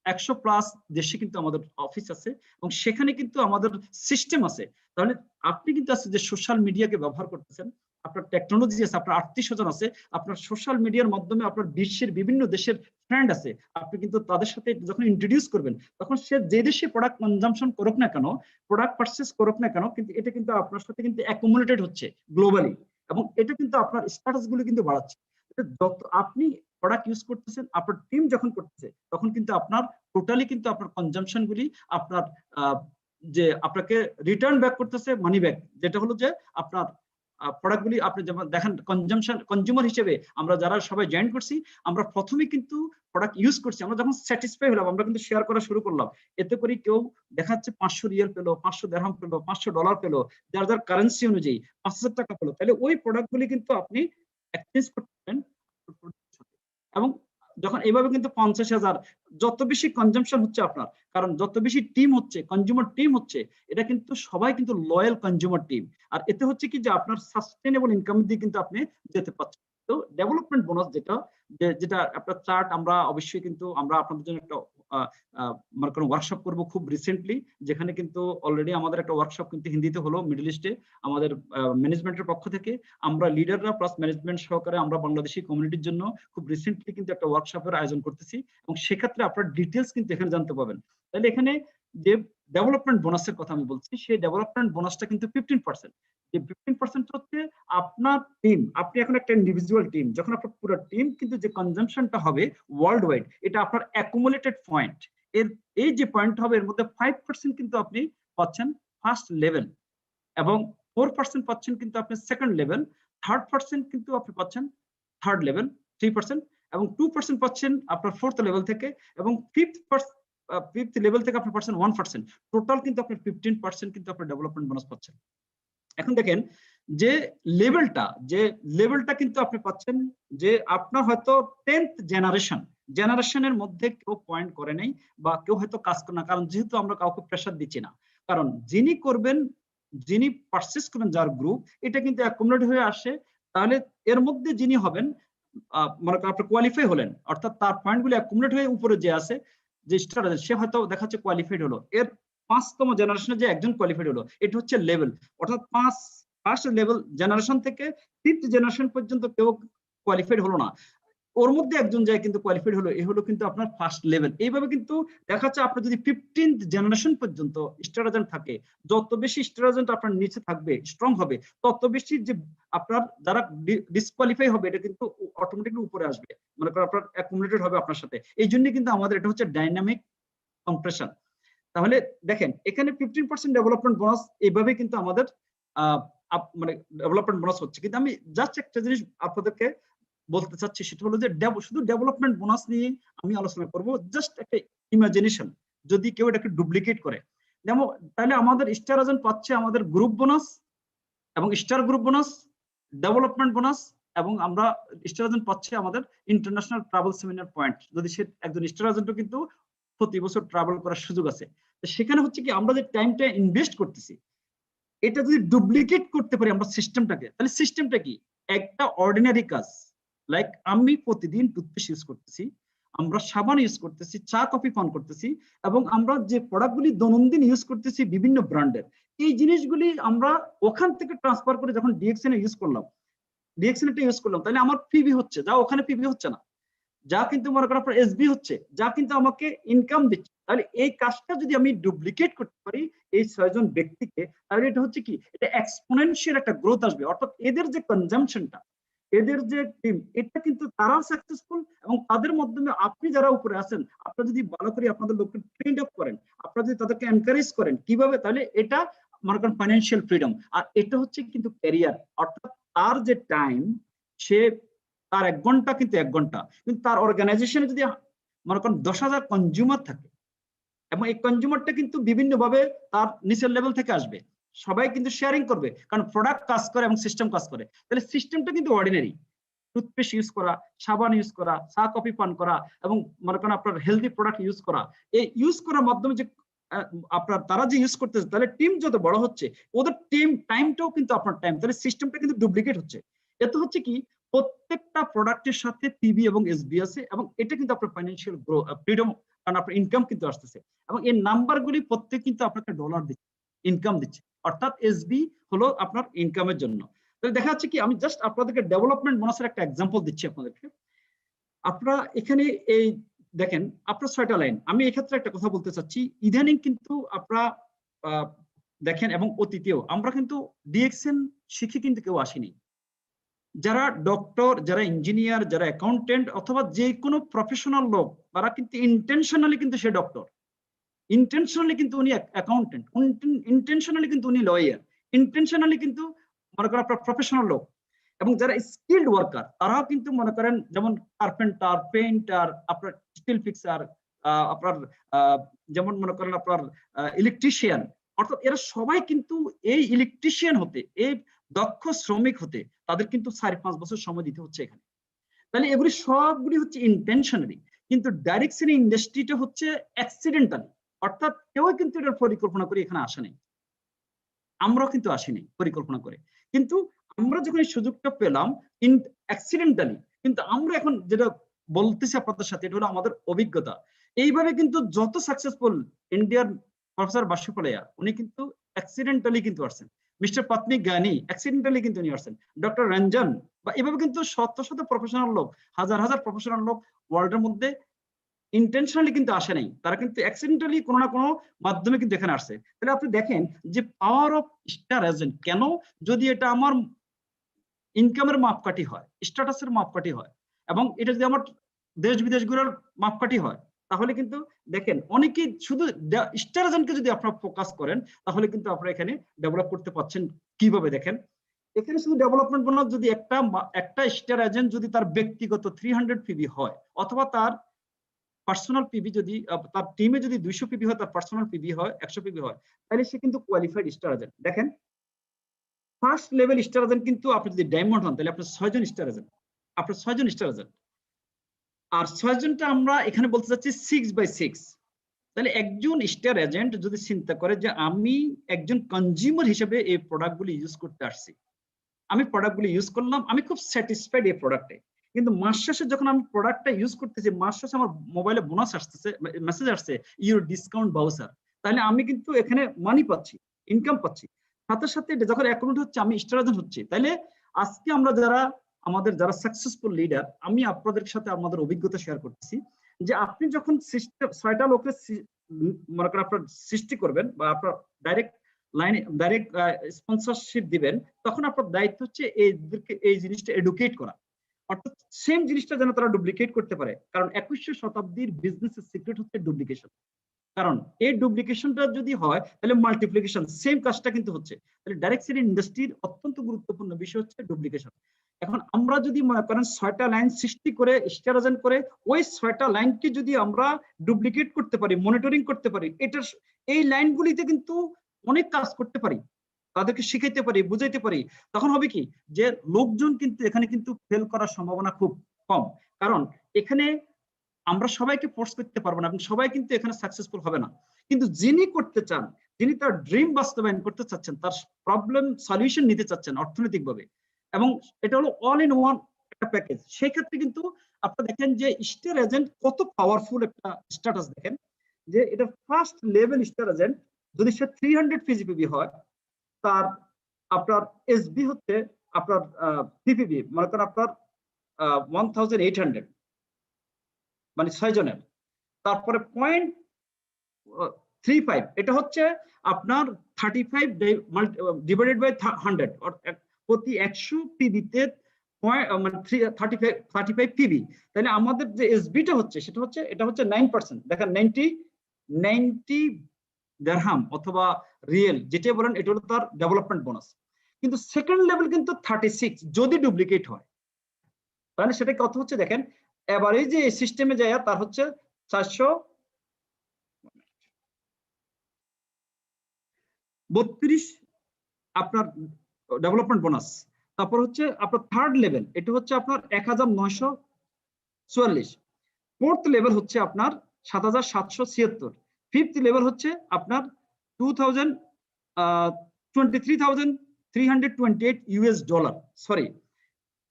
[SPEAKER 1] 100+ দেশে কিন্তু আমাদের অফিস আছে, এবং সেখানে কিন্তু আমাদের সিস্টেম আছে। তাহলে আপনি কিন্তু আছে যে সোশ্যাল মিডিয়াকে ব্যবহার করতেছেন, আপনার টেকনোলজি আছে, আপনার আত্মীয় স্বজন আছে, আপনার সোশ্যাল মিডিয়ার মাধ্যমে আপনার বিশ্বের বিভিন্ন দেশের ফ্রেন্ড আছে, আপনি কিন্তু তাদের সাথে যখন ইন্ট্রোডিউস করবেন, তখন সে যে দেশে প্রোডাক্ট কনজাম্পশন করুক না কেন, প্রোডাক্ট পারচেস করুক না কেন, কিন্তু এটা কিন্তু আপনার সাথে কিন্তু অ্যাকুমুলেটেড হচ্ছে গ্লোবালি, এবং এটা কিন্তু আপনার স্ট্যাটাস গুলো কিন্তু বাড়াচ্ছে। যত আপনি প্রোডাক্ট ইউজ করতেছেন, আপনার টিম যখন করতেছে, তখন কিন্তু আপনার টোটালি কিন্তু আপনার কনজাম্পশন গুলি আপনার যে আপনাকে রিটার্ন ব্যাক করতেছে, মানি ব্যাক, যেটা হলো যে আপনার প্রোডাক্টগুলি আপনি যেমন দেখেন, কনজিউমার হিসেবে আমরা যারা সবাই জয়েন করছি, আমরা প্রথমে কিন্তু প্রোডাক্ট ইউজ করছি, আমরা যখন স্যাটিসফাই হলাম, আমরা কিন্তু শেয়ার করা শুরু করলাম। এতে করে কেউ দেখাচ্ছে 500 রিয়াল পেলো, 500 দিরহাম পেলো, $500 পেলো, যার যার কারেন্সি অনুযায়ী 5,000 টাকা পেলো। তাহলে ওই প্রোডাক্টগুলি কিন্তু আপনি এক্সচেঞ্জ করতে পারেন। এবং যখন এইভাবে কিন্তু 50,000, যত বেশি কনজাম্পশন হচ্ছে আপনার, কারণ যত বেশি টিম হচ্ছে, কনজিউমার টিম হচ্ছে, এটা কিন্তু সবাই কিন্তু লয়াল কনজিউমার টিম। আর এতে হচ্ছে কি যে আপনার সাস্টেনেবল ইনকাম দিয়ে কিন্তু আপনি যেতে পারছেন। তো ডেভেলপমেন্ট বোনাস যেটা আপনার চার্ট, আমরা অবশ্যই কিন্তু আমরা আপনাদের জন্য একটা ওয়ার্কশপ করব খুব রিসেন্টলি, যেখানে কিন্তু অলরেডি আমাদের একটা ওয়ার্কশপ কিন্তু হিন্দিতে হলো মিডল ইস্টে, আমাদের ম্যানেজমেন্টের পক্ষ থেকে। আমরা লিডাররা প্লাস ম্যানেজমেন্ট সহকারে আমরা বাংলাদেশি কমিউনিটির জন্য খুব রিসেন্টলি কিন্তু একটা ওয়ার্কশপের আয়োজন করতেছি, এবং সেক্ষেত্রে আপনার ডিটেলস কিন্তু এখানে জানতে পাবেন। তাহলে এখানে যে ডেভেলপমেন্ট বোনাসের কথা আমি বলছি, সেই ডেভেলপমেন্ট বোনাসটা কিন্তু 15%। যে 15% হচ্ছে আপনার টিম, আপনি এখন একটা ইন্ডিভিজুয়াল টিম, যখন আপনার পুরো টিম কিন্তু যে কনজাম্পশনটা হবে ওয়ার্ল্ড ওয়াইড, এটা আপনার অ্যাকুমুলেটেড পয়েন্ট, এই যে পয়েন্ট হবে, এর মধ্যে 5% কিন্তু আপনি পাচ্ছেন ফার্স্ট লেভেল। এবং 4% পাচ্ছেন কিন্তু আপনি সেকেন্ড লেভেল, 3rd% কিন্তু আপনি পাচ্ছেন থার্ড লেভেল, 3% এবং 2% পাচ্ছেন আপনার 4th লেভেল থেকে, এবং 5th লেভেল থেকে আপনি পাচ্ছেন 1%। টোটাল কিন্তু আপনি 15% কিন্তু আপনি ডেভেলপমেন্ট বোনাস পাচ্ছেন। এখন দেখেন যে লেভেলটা কিন্তু আপনি পাচ্ছেন যে আপনার হয়তো 10th জেনারেশনের মধ্যে কেউ পয়েন্ট করে নাই বা কেউ হয়তো কাজ করে না, কারণ যেহেতু আমরা কাউকে প্রেশার দিচ্ছি না, কারণ যিনি পারচেস করবেন যার গ্রুপ, এটা কিন্তু অ্যাকুমুলেট হয়ে আসে। তাহলে এর মধ্যে যিনি হবেন, মনে করেন আপনি কোয়ালিফাই হলেন, অর্থাৎ তার পয়েন্টগুলো অ্যাকুমুলেট হয়ে উপরে যে আছে যে স্টার, সে হয়তো দেখা যাচ্ছে কোয়ালিফাইড হলো, এর 5তম জেনারেশনে যে একজন কোয়ালিফাইড হলো, এটা হচ্ছে লেভেল। অর্থাৎ ফার্স্ট লেভেল জেনারেশন থেকে 5th জেনারেশন পর্যন্ত কেউ কোয়ালিফাইড হলো না, ওর মধ্যে একজন যায় কিন্তু কোয়ালিফাইড হলো, এই হলো কিন্তু আপনার ফার্স্ট লেভেল। এইভাবে কিন্তু দেখা যাচ্ছে আপনার যদি 15th জেনারেশন পর্যন্ত স্টার এজেন্ট থাকে, যত বেশি স্টার এজেন্ট আপনার নিচে থাকবে, স্ট্রং হবে, তত বেশি যে আপনার যারা ডিসকোয়ালিফাই হবে এটা কিন্তু অটোমেটিকলি উপরে আসবে, মনে করেন আপনার অ্যাকুমুলেটেড হবে আপনার সাথে। এই জন্য কিন্তু আমাদের এটা হচ্ছে ডাইনামিক কম্প্রেশন। তাহলে দেখেন এখানে 15% ডেভেলপমেন্ট বোনাস এইভাবে কিন্তু আমাদের মানে ডেভেলপমেন্ট বোনাস হচ্ছে। কিন্তু আমি জাস্ট একটা জিনিস আপনাদেরকে বলতে চাচ্ছি, সেটা হলো যে শুধু ডেভেলপমেন্ট বোনাস নিয়ে আমি আলোচনা করব, জাস্ট একটা ইমাজিনেশন, যদি কেউ এটাকে ডুপ্লিকেট করে যেমন, তাহলে আমাদের স্টার এজেন্ট পাচ্ছে আমাদের গ্রুপ বোনাস এবং star group bonus, development bonus, এবং আমরা স্টার এজেন্ট পাচ্ছে আমাদের ইন্টারন্যাশনাল ট্রাভেল সেমিনার পয়েন্ট, যদি সে একজন স্টার এজেন্টও কিন্তু প্রতি বছর ট্রাভেল করার সুযোগ আছে। তো সেখানে হচ্ছে কি, আমরা যে টাইমটা ইনভেস্ট করতেছি, এটা যদি ডুপ্লিকেট করতে পারি আমরা সিস্টেমটাকে, তাহলে সিস্টেমটা কি, একটা অর্ডিনারি কাজ, লাইক আমি প্রতিদিন টুথপেস্ট ইউজ করতেছি, আমরা সাবান ইউজ করতেছি, চা কফি পান করতেছি, এবং আমরা যে প্রোডাক্টগুলি দৈনন্দিন ইউজ করতেছি বিভিন্ন ব্র্যান্ডের, এই জিনিসগুলি আমরা ওখান থেকে ট্রান্সফার করে যখন ডিএক্সএন ইউজ করলাম, তাহলে আমার পিবি হচ্ছে, যা ওখানে পিবি হচ্ছে না, যা কিন্তু মনে করেন আপনার এসবি হচ্ছে, যা কিন্তু আমাকে ইনকাম দিচ্ছে। তাহলে এই কাজটা যদি আমি ডুপ্লিকেট করতে পারি এই 6 জন ব্যক্তিকে, তাহলে এটা হচ্ছে কি, এটা এক্সপোনেনশিয়াল একটা গ্রোথ আসবে। অর্থাৎ এদের যে কনজাম্পশনটা, এদের যে টিম, এটা কিন্তু তারা সাকসেসফুল, এবং তাদের মাধ্যমে আপনি যারা উপরে আছেন, আপনারা যদি ভালো করে আপনাদের লোককে ট্রেন আপ করেন, আপনারা যদি তাদেরকে এনকারেজ করেন কিভাবে, তাহলে এটা মনে করেন ফাইন্যান্সিয়াল ফ্রিডম। আর এটা হচ্ছে কিন্তু ক্যারিয়ার, অর্থাৎ তার যে টাইম, সে তার 1 ঘন্টা কিন্তু 1 ঘন্টা, কিন্তু তার অর্গানাইজেশনে যদি মনে করেন 10,000 কনজিউমার থাকে, এবং এই কনজিউমারটা কিন্তু বিভিন্ন ভাবে তার নিচের লেভেল থেকে আসবে, সবাই কিন্তু শেয়ারিং করবে, কারণ প্রোডাক্ট কাজ করে এবং সিস্টেম কাজ করে। তাহলে সিস্টেমটা কিন্তু অর্ডিনারি, টুথপেস্ট ইউজ করা, সাবান ইউজ করা, চা কফি পান করা, এবং মনে করেন আপনার হেলদি প্রোডাক্ট ইউজ করা, এই ইউজ করার মাধ্যমে যে আপনার তারা যে ইউজ করতেছে, তাহলে টিম যত বড় হচ্ছে, ওদের টিম টাইমটাও কিন্তু আপনার টাইম, তাহলে সিস্টেমটা কিন্তু ডুপ্লিকেট হচ্ছে। এতে হচ্ছে কি, প্রত্যেকটা প্রোডাক্টের সাথে পিবি এবং এসবি আছে, এবং এটা কিন্তু আপনার ফাইন্যান্সিয়াল ফ্রিডম, কারণ আপনার ইনকাম কিন্তু আসতেছে, এবং এই নাম্বারগুলি প্রত্যেক কিন্তু আপনাকে ডলার দিচ্ছে, ইনকাম দিচ্ছে, অর্থাৎ এসবি হলো আপনার ইনকামের জন্য। তাহলে দেখা যাচ্ছে কি, আমি জাস্ট আপনাদেরকে ডেভেলপমেন্ট বোনাসের একটা এক্সাম্পল দিচ্ছি আপনাদেরকে। আপনারা এখানে এই দেখেন, আপনার 6টা লাইন, আমি এক্ষেত্রে একটা কথা বলতে চাচ্ছি, ইদানিং কিন্তু আপনারা দেখেন, এবং অতীতেও আমরা কিন্তু ডিএক্সএন শিখে কিন্তু কেউ আসেনি। যারা ডক্টর, যারা ইঞ্জিনিয়ার, যারা অ্যাকাউন্টেন্ট, অথবা যে কোনো প্রফেশনাল লোক, তারা কিন্তু ইন্টেনশনালি কিন্তু সে ডক্টর, ইন্টেনশনালি কিন্তু উনি অ্যাকাউন্টেন্ট, ইন্টেনশনালি কিন্তু উনি লয়ার, ইন্টেনশনালি কিন্তু মনে করেন আপনার প্রফেশনাল লোক। এবং যারা স্কিল্ড ওয়ার্কার, তারাও কিন্তু মনে করেন যেমন কার্পেন্টার, পেইন্টার, আপনার স্টিল ফিক্সার, আপনার যেমন মনে করেন আপনার ইলেকট্রিশিয়ান, অর্থাৎ এরা সবাই কিন্তু এই ইলেকট্রিশিয়ান হতে, এই দক্ষ শ্রমিক হতে তাদের কিন্তু 4-5 বছর সময় দিতে হচ্ছে এখানে। তাহলে এগুলি সবগুলি হচ্ছে ইন্টেনশনালি, কিন্তু ডাইরেকশন ইন্ডাস্ট্রিটা হচ্ছে অ্যাক্সিডেন্টালি, অর্থাৎ কেউ কিন্তু এটার পরিকল্পনা করে এখানে আসে নাই, আমরাও কিন্তু আসিনি পরিকল্পনা করে, কিন্তু আমরা যখন এই সুযোগটা পেলাম অ্যাক্সিডেন্টালি, কিন্তু আমরা এখন যেটা বলতেছি আপনাদের সাথে, এটা হলো আমাদের অভিজ্ঞতা। এইভাবে কিন্তু যত সাকসেসফুল ইন্ডিয়ার প্রফেসর বাসুপালাইয়া, উনি কিন্তু অ্যাক্সিডেন্টালি কিন্তু আসছেন, মিস্টার পাতনি জ্ঞানী অ্যাক্সিডেন্টালি কিন্তু উনি আসছেন, ডক্টর রঞ্জন, বা এভাবে কিন্তু শত শত প্রফেশনাল লোক, হাজার হাজার প্রফেশনাল লোক ওয়ার্ল্ডের মধ্যে ইন্টেনশনালি কিন্তু আসে নাই, তারা কিন্তু অ্যাক্সিডেন্টালি কোনো না কোনো মাধ্যমে কিন্তু এখানে আসছে। তাহলে আপনি দেখেন যে পাওয়ার অফ স্টার এজেন্ট কেন, যদি এটা আমার ইনকামের মাপকাঠি হয়, স্ট্যাটাসের মাপকাঠি হয়, এবং এটা যদি আমার দেশ বিদেশগুলোর মাপকাঠি হয়, তাহলে কিন্তু দেখেন অনেকেই শুধু স্টার এজেন্টকে যদি আপনারা ফোকাস করেন তাহলে কিন্তু আপনারা এখানে ডেভেলপ করতে পারছেন কিভাবে দেখেন এখানে শুধু ডেভেলপমেন্ট বোনাস যদি একটা স্টার এজেন্ট যদি তার ব্যক্তিগত 300 পিবি হয় অথবা তার পার্সোনাল পিবি যদি তার টিমে যদি 200 পিবি হয় তার পার্সোনাল পিবি হয় 100 পিবি হয় তাহলে সে কিন্তু কোয়ালিফাইড স্টার এজেন্ট দেখেন ফার্স্ট লেভেল স্টার এজেন্ট কিন্তু আপনি যদি ডায়মন্ড হন তাহলে আপনার 6 জন স্টার এজেন্ট আপনার 6 জন স্টার এজেন্ট আর 6 জনটা আমরা এখানে বলতে চাচ্ছি 6/6 তাহলে একজন স্টার এজেন্ট যদি চিন্তা করে যে আমি একজন কনজিউমার হিসেবে এই প্রোডাক্টগুলি ইউজ করতে আসছি আমি প্রোডাক্টগুলি ইউজ করলাম আমি খুব স্যাটিসফাইড এই প্রোডাক্টে কিন্তু মাস শেষে যখন আমি প্রোডাক্টটা ইউজ করতেছি মাস শেষে আমার মোবাইলে বোনাস আসতেছে মেসেজ আসছে ইউর ডিসকাউন্ট ভাউচার তাহলে আমি কিন্তু এখানে মানি পাচ্ছি ইনকাম পাচ্ছি সাথে সাথে যখন অ্যাকাউন্ট হচ্ছে আমি স্টার এজেন্ট হচ্ছি তাহলে আজকে আমরা যারা সাকসেসফুল লিডার আমি আপনাদের সাথে আমাদের অভিজ্ঞতা শেয়ার করতেছি যে আপনি যখন 6টা লোকের মনে করেন আপনার সৃষ্টি করবেন বা আপনার ডাইরেক্ট স্পন্সরশিপ দিবেন তখন আপনার দায়িত্ব হচ্ছে এই জিনিসটা এডুকেট করা অর্থাৎ সেম জিনিসটা যেন তারা ডুপ্লিকেট করতে পারে কারণ 21শ শতাব্দীর বিজনেসের সিক্রেট হচ্ছে ডুপ্লিকেশন কারণ এই ডুপ্লিকেশনটা যদি হয় তাহলে মাল্টিপ্লিকেশন সেম কাজটা কিন্তু হচ্ছে তাহলে ডাইরেক্ট সেলিং ইন্ডাস্ট্রির অত্যন্ত গুরুত্বপূর্ণ বিষয় হচ্ছে ডুপ্লিকেশন এখন আমরা যদি মনে করেন 6টা লাইন সৃষ্টি করে স্টার এজেন্ট করে ওই 6টা লাইনকে যদি আমরা ডুপ্লিকেট করতে পারি মনিটরিং করতে পারি এই লাইনগুলিতে কিন্তু অনেক কাজ করতে পারি তাদেরকে শিখাইতে পারি বুঝাইতে পারি তখন হবে কি যে লোকজন কিন্তু এখানে কিন্তু ফেল করার সম্ভাবনা খুব কম কারণ এখানে আমরা সবাইকে ফোর্স করতে পারবো না এবং সবাই কিন্তু এখানে সাকসেসফুল হবে না কিন্তু যিনি করতে চান যিনি তার ড্রিম বাস্তবায়ন করতে চাচ্ছেন তার প্রবলেম সলিউশন নিতে চাচ্ছেন অর্থনৈতিকভাবে এবং এটা হলো অল ইন ওয়ান একটা প্যাকেজ সেই ক্ষেত্রে কিন্তু আপনারা দেখেন যে স্টার এজেন্ট কত পাওয়ারফুল একটা স্ট্যাটাস দেখেন যে এটা ফার্স্ট লেভেল স্টার এজেন্ট যদি সে 300 পিজিপিবি হয় তার আপনার এসবি হচ্ছে আপনার পিপিবি মনে করেন আপনার 1800 মানে 6 জনের তারপরে 0.35 এটা হচ্ছে আপনার 35 ডিভাইডেড বাই 100 প্রতি 100 পিবিতে মানে 35 পিবি তাহলে আমাদের যে এসবিটা হচ্ছে এটা হচ্ছে 9% দেখেন 90 দিরহাম অথবা রিয়েল যেটা বলেন এটা হলো তার ডেভেলপমেন্ট বোনাস কিন্তু সেকেন্ড লেভেল কিন্তু 36 যদি ডুপ্লিকেট হয় তাহলে সেটা কত হচ্ছে দেখেন এভারেজ যে সিস্টেমে যায় তার হচ্ছে 432 আপনার ডেভেলপমেন্ট বোনাস তারপর হচ্ছে আপনার থার্ড লেভেল এটা হচ্ছে আপনার 1944 ফোর্থ লেভেল হচ্ছে আপনার 7776 ফিফথ লেভেল হচ্ছে আপনার 23,328 ইউএস ডলার সরি